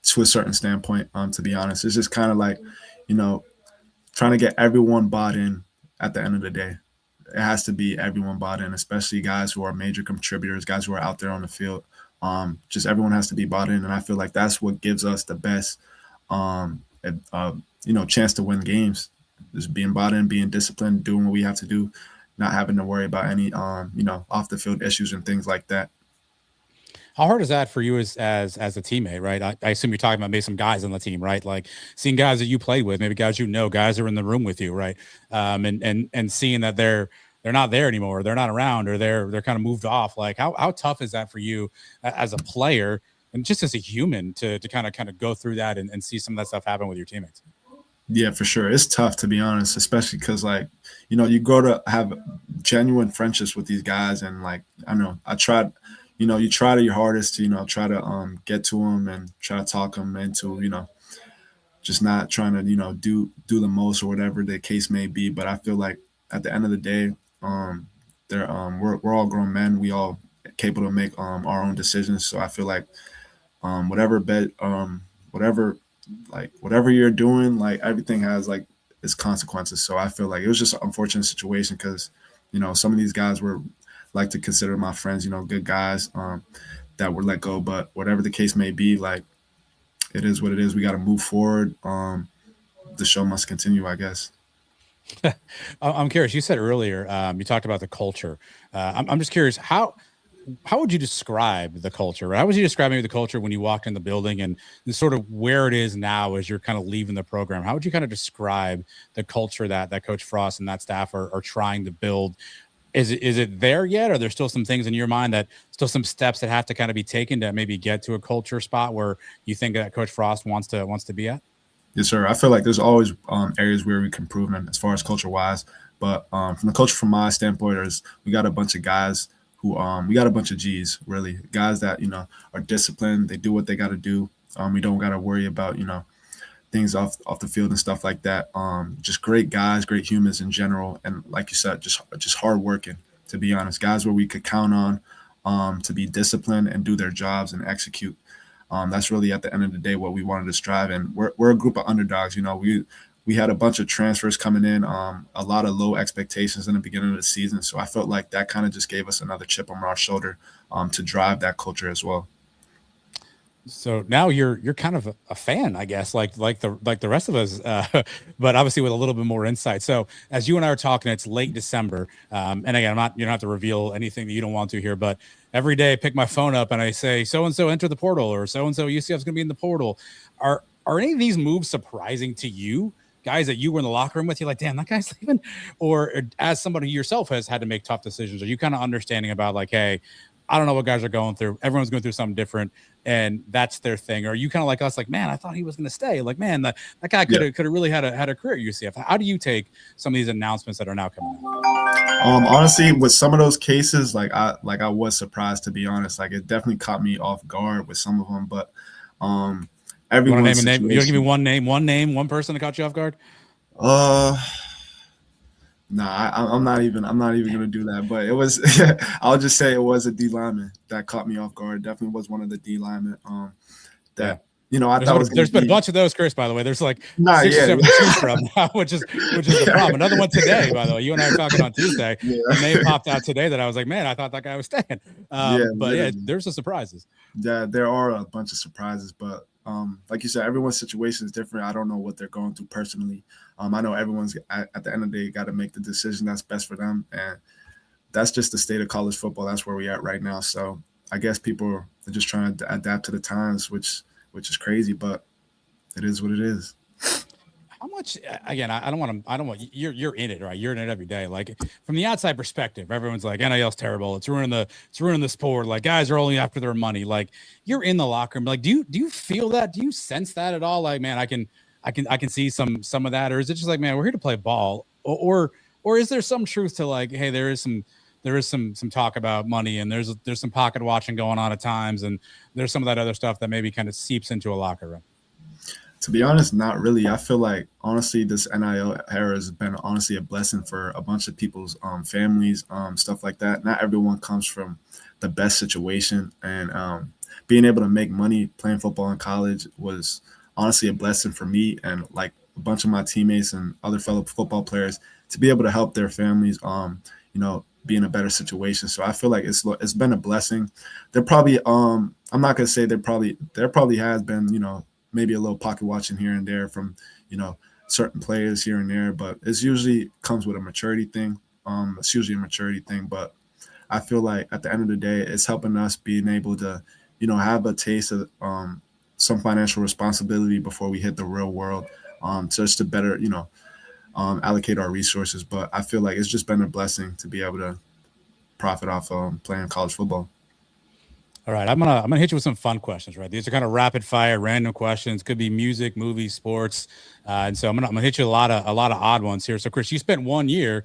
to a certain standpoint. To be honest, it's just kind of like, trying to get everyone bought in at the end of the day. It has to be everyone bought in, especially guys who are major contributors, guys who are out there on the field. Just everyone has to be bought in, and I feel like that's what gives us the best, chance to win games. Just being bought in, being disciplined, doing what we have to do, not having to worry about any, off the field issues and things like that. How hard is that for you as a teammate, right? I assume you're talking about maybe some guys on the team, right? Like seeing guys that you played with, maybe guys guys are in the room with you, right? And seeing that they're not there anymore, they're not around, or they're kind of moved off. Like how tough is that for you as a player and just as a human to kind of go through that and see some of that stuff happen with your teammates? Yeah, for sure. It's tough, to be honest, especially because, like, you go to have genuine friendships with these guys. And, like, I know I tried, you try to your hardest to, try to get to them and try to talk them into, just not trying to, do the most or whatever the case may be. But I feel like at the end of the day, we're all grown men. We all capable to make our own decisions. So I feel like whatever whatever you're doing, like everything has like its consequences. So I feel like it was just an unfortunate situation because, some of these guys were like to consider my friends, good guys that were let go. But whatever the case may be, like it is what it is. We got to move forward. The show must continue, I guess. I'm curious. You said earlier, you talked about the culture. I'm just curious, how would you describe the culture? How would you describe maybe the culture when you walked in the building and sort of where it is now as you're kind of leaving the program? How would you kind of describe the culture that Coach Frost and that staff are trying to build? Is it there yet? Are there still some things in your mind that still some steps that have to kind of be taken to maybe get to a culture spot where you think that Coach Frost wants to be at? Yes, sir. I feel like there's always areas where we can improve in as far as culture wise. But from my standpoint, we got a bunch of guys we got a bunch of G's, really, guys that are disciplined. They do what they got to do. We don't got to worry about things off the field and stuff like that. Just great guys, great humans in general, and like you said, just hardworking. To be honest, guys where we could count on to be disciplined and do their jobs and execute. That's really at the end of the day what we wanted to strive. And we're a group of underdogs. We had a bunch of transfers coming in, a lot of low expectations in the beginning of the season. So I felt like that kind of just gave us another chip on our shoulder to drive that culture as well. So now you're kind of a fan, I guess, like the rest of us, but obviously with a little bit more insight. So as you and I are talking, it's late December, and again, you don't have to reveal anything that you don't want to here, but every day I pick my phone up and I say, so and so enter the portal, or so and so UCF is going to be in the portal. Are any of these moves surprising to you? Guys that you were in the locker room with, you're like, damn, that guy's leaving? Or as somebody yourself has had to make tough decisions, are you kind of understanding about like, hey, I don't know what guys are going through. Everyone's going through something different, and that's their thing. Or are you kind of like us, like, man, I thought he was going to stay. Like, man, that guy could have really had a career at UCF. How do you take some of these announcements that are now coming out? Honestly, with some of those cases, I was surprised, to be honest. Like, it definitely caught me off guard with some of them, but everyone's you name? You don't give me one person that caught you off guard? Nah, I'm not even gonna do that. But it was, I'll just say it was a D lineman that caught me off guard. Definitely was one of the D linemen. There's been a bunch of those, Chris. By the way, there's like 6 or 7 to choose from now, which is the problem. Another one today, by the way. You and I were talking on Tuesday. Yeah. A name popped out today that I was like, man, I thought that guy was staying. There's some surprises. Yeah, there are a bunch of surprises, but like you said, everyone's situation is different. I don't know what they're going through personally. I know everyone's at the end of the day got to make the decision that's best for them, and that's just the state of college football. That's where we at right now. So I guess people are just trying to adapt to the times, which is crazy, but it is what it is. How much? Again, I don't want to. I don't want you're in it, right? You're in it every day. Like from the outside perspective, everyone's like NIL's terrible. It's ruining the sport. Like guys are only after their money. Like you're in the locker room. Like do you feel that? Do you sense that at all? Like man, I can see some of that, or is it just like man, we're here to play ball, or is there some truth to like hey, there is some talk about money and there's some pocket watching going on at times, and there's some of that other stuff that maybe kind of seeps into a locker room. To be honest, not really. I feel like honestly, this NIL era has been honestly a blessing for a bunch of people's families, stuff like that. Not everyone comes from the best situation, and being able to make money playing football in college was honestly a blessing for me and like a bunch of my teammates and other fellow football players to be able to help their families, be in a better situation. So I feel like it's been a blessing. There probably, I'm not gonna say there probably has been, maybe a little pocket watching here and there from, certain players here and there, but it's usually comes with a maturity thing. It's usually a maturity thing, but I feel like at the end of the day, it's helping us being able to, have a taste of some financial responsibility before we hit the real world, just to better, allocate our resources. But I feel like it's just been a blessing to be able to profit off playing college football. All right, I'm gonna hit you with some fun questions. Right, these are kind of rapid fire, random questions. Could be music, movies, sports, and so I'm gonna hit you a lot of odd ones here. So, Chris, you spent 1 year,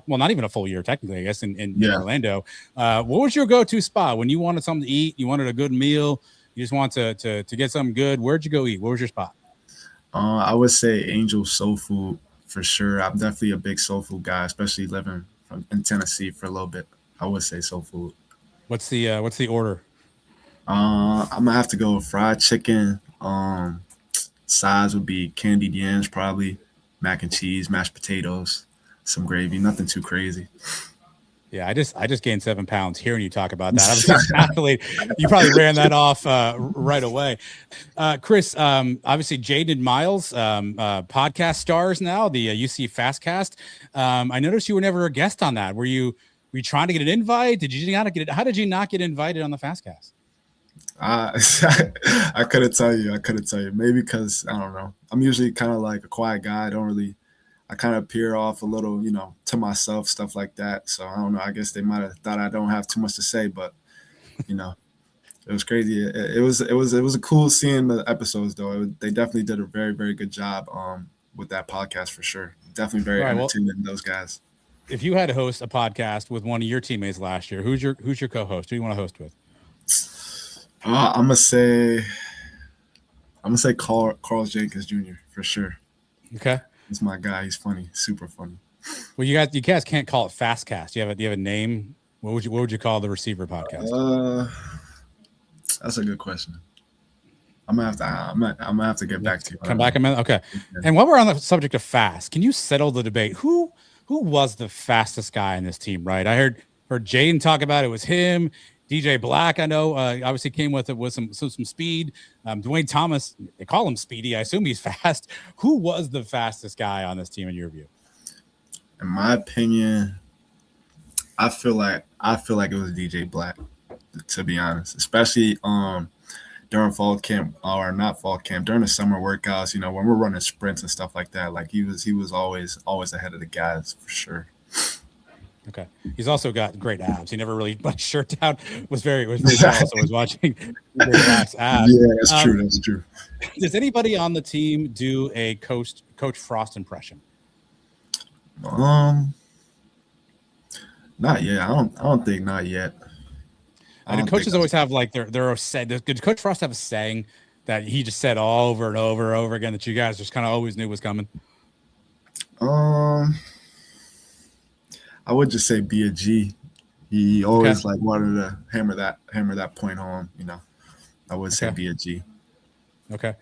well, not even a full year technically, I guess, in Orlando. What was your go-to spot when you wanted something to eat? You wanted a good meal. You just want to get something good. Where'd you go eat? What was your spot? I would say Angel Soul Food for sure. I'm definitely a big soul food guy, especially living in Tennessee for a little bit. I would say soul food. What's the order? I'm gonna have to go with fried chicken. Sides would be candied yams, probably mac and cheese, mashed potatoes, some gravy. Nothing too crazy. Yeah, I just gained 7 pounds hearing you talk about that. I was just calculating. You probably ran that off right away. Chris, obviously Jaden Miles, podcast stars now, the UC Fastcast. I noticed you were never a guest on that. Were you trying to get an invite? How did you not get invited on the Fastcast? I couldn't tell you. Maybe because I don't know. I'm usually kind of like a quiet guy. I kind of appear off a little, to myself, stuff like that. So I don't know. I guess they might have thought I don't have too much to say, but it was crazy. It was a cool seeing the episodes though. They definitely did a very, very good job with that podcast for sure. Definitely very entertaining, those guys. If you had to host a podcast with one of your teammates last year, who's your co-host? Who do you want to host with? I'm gonna say Carl Jenkins Jr. for sure. Okay, he's my guy. He's funny, super funny. Well, you guys can't call it Fastcast. Do you have a name? What would you call the receiver podcast? That's a good question. I'm gonna have to get back to you. Come back a minute. Okay. Yeah. And while we're on the subject of fast, can you settle the debate? Who was the fastest guy in this team? Right. I heard Jaden talk about it was him. DJ Black, I know, obviously came with some speed. Dwayne Thomas, they call him Speedy. I assume he's fast. Who was the fastest guy on this team in your view? In my opinion, I feel like it was DJ Black, to be honest, especially during fall camp or not fall camp, during the summer workouts. When we're running sprints and stuff like that, like he was always ahead of the guys for sure. Okay. He's also got great abs. He never really put his shirt down. Was very jealous. I was watching abs. Yeah, that's true. That's true. Does anybody on the team do a Coach Frost impression? Not yet. I don't think not yet. And coaches always have like their say. Did Coach Frost have a saying that he just said over and over and over again that you guys just kind of always knew was coming? I would just say be a G. He always wanted to hammer that point home. I would say be a G. Okay.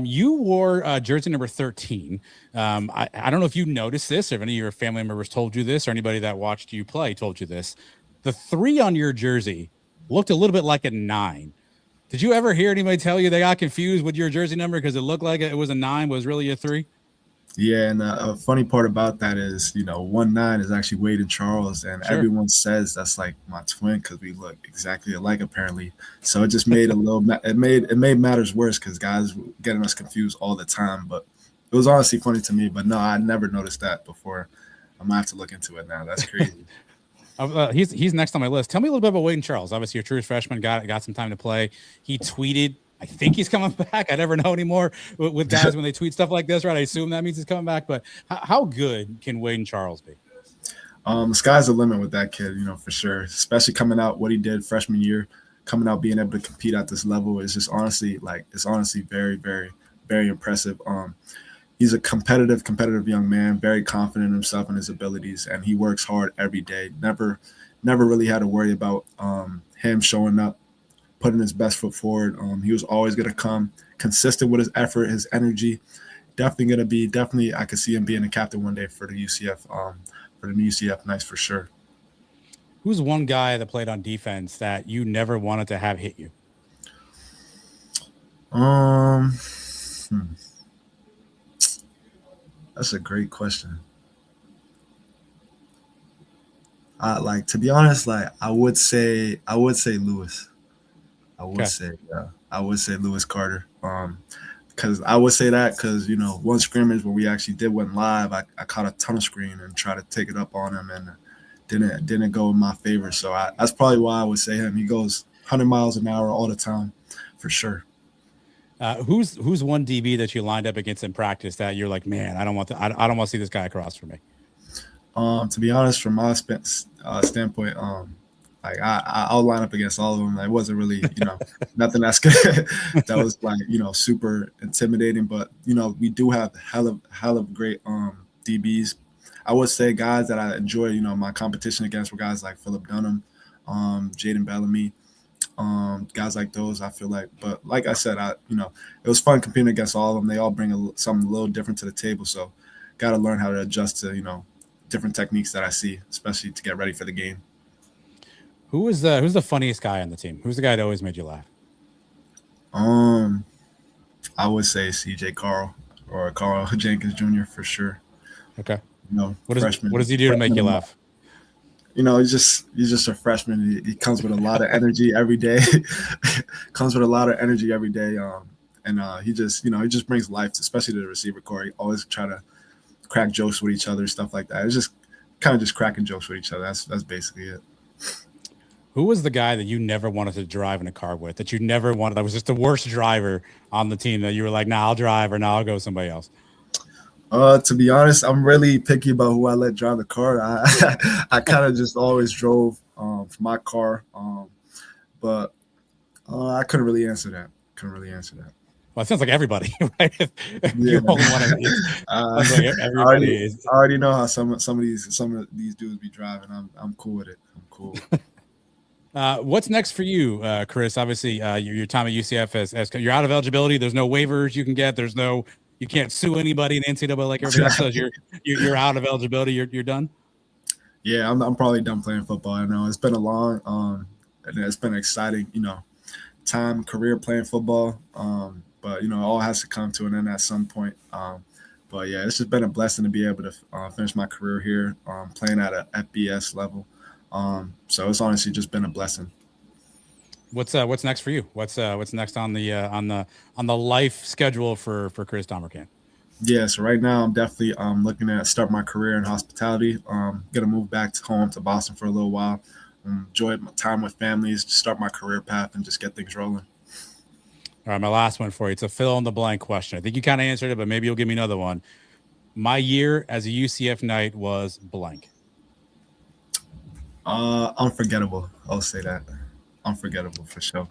You wore jersey number 13. I don't know if you noticed this, or if any of your family members told you this, or anybody that watched you play told you this. The 3 on your jersey looked a little bit like a 9. Did you ever hear anybody tell you they got confused with your jersey number because it looked like it was a 9, but it was really a 3? Yeah, and a funny part about that is, 1'9" is actually Wade and Charles, and Sure. everyone says that's like my twin because we look exactly alike apparently. So it just made it made matters worse because guys were getting us confused all the time. But it was honestly funny to me. But no, I never noticed that before. I'm gonna have to look into it now. That's crazy. He's next on my list. Tell me a little bit about Wade and Charles. Obviously, your true freshman got some time to play. He tweeted, I think he's coming back. I never know anymore with guys when they tweet stuff like this, right? I assume that means he's coming back. But how good can Wade and Charles be? The sky's the limit with that kid, for sure. Especially coming out what he did freshman year, coming out being able to compete at this level is just honestly it's honestly very, very, very impressive. He's a competitive young man, very confident in himself and his abilities, and he works hard every day. Never really had to worry about him showing up, putting his best foot forward. He was always going to come consistent with his effort, his energy. Definitely I could see him being a captain one day for the UCF, for the new UCF Knights for sure. Who's one guy that played on defense that you never wanted to have hit you? Um, hmm, that's a great question. To be honest, I would say Lewis. Okay. I would say Lewis Carter. Because I would say that because one scrimmage where we actually did went live, I caught a tunnel screen and tried to take it up on him and didn't go in my favor. So that's probably why I would say him. He goes 100 miles an hour all the time, for sure. Who's one DB that you lined up against in practice that you're like, man, I don't want to see this guy across from me. To be honest, from my standpoint, like I'll line up against all of them. It wasn't really, nothing that's good that was like, super intimidating. But we do have hell of great DBs. I would say guys that I enjoy, my competition against were guys like Philip Dunham, Jaden Bellamy, guys like those. I feel like, but like I said, it was fun competing against all of them. They all bring something a little different to the table. So, got to learn how to adjust to different techniques that I see, especially to get ready for the game. Who's the funniest guy on the team? Who's the guy that always made you laugh? Um, I would say CJ Carl or Carl Jenkins Jr. for sure. Okay. What Freshman, does he do to make freshman. you laugh? He's just a freshman. He comes with a lot of energy every day. Comes with a lot of energy every day. And he just brings life, especially to the receiver core. He always try to crack jokes with each other, stuff like that. It's just kind of just cracking jokes with each other. That's basically it. Who was the guy that you never wanted to drive in a car with? That you never wanted? That was just the worst driver on the team. That you were like, "Nah, I'll drive," or "Nah, I'll go with somebody else." To be honest, I'm really picky about who I let drive the car. I kind of just always drove for my car, but I couldn't really answer that. Couldn't really answer that. Well, it sounds like everybody, right? If Yeah, you only want to, it sounds like I already everybody is. I already know how some of these dudes be driving. I'm cool with it. I'm cool. What's next for you, Chris? Obviously, your time at UCF as you're out of eligibility. There's no waivers you can get. You can't sue anybody in NCAA like everybody else says. You're out of eligibility. You're done. Yeah, I'm probably done playing football. I know it's been a long and it's been an exciting time career playing football. But it all has to come to an end at some point. But yeah, it's just been a blessing to be able to finish my career here, playing at a FBS level. So it's honestly just been a blessing. What's next for you? What's next on the life schedule for Chris Domercant? Yeah, so right now I'm definitely looking at start my career in hospitality. Gonna move back to home to Boston for a little while, enjoy my time with families, start my career path, and just get things rolling. All right, my last one for you. It's a fill in the blank question. I think you kind of answered it, but maybe you'll give me another one. My year as a UCF Knight was blank. Unforgettable. I'll say that. Unforgettable for sure.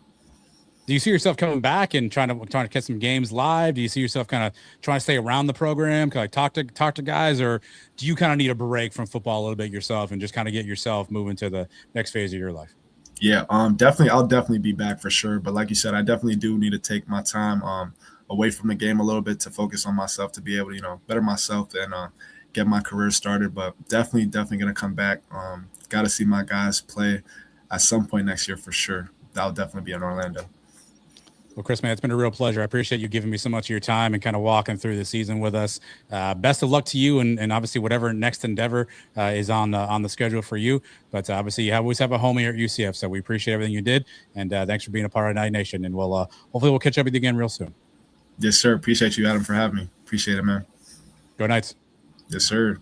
Do you see yourself coming back and trying to catch some games live? Do you see yourself kind of trying to stay around the program, kind of talk to guys, or do you kind of need a break from football a little bit yourself and just kind of get yourself moving to the next phase of your life? Yeah, definitely. I'll definitely be back for sure. But like you said, I definitely do need to take my time away from the game a little bit to focus on myself to be able to better myself and get my career started. But definitely gonna come back. Got to see my guys play at some point next year for sure. That'll definitely be in Orlando. Well, Chris, man, it's been a real pleasure. I appreciate you giving me so much of your time and kind of walking through the season with us. Best of luck to you, and obviously whatever next endeavor is on the schedule for you. But obviously, you always have a home here at UCF, so we appreciate everything you did, and thanks for being a part of Night Nation. And we'll hopefully we'll catch up with you again real soon. Yes, sir. Appreciate you, Adam, for having me. Appreciate it, man. Go Knights. Yes, sir.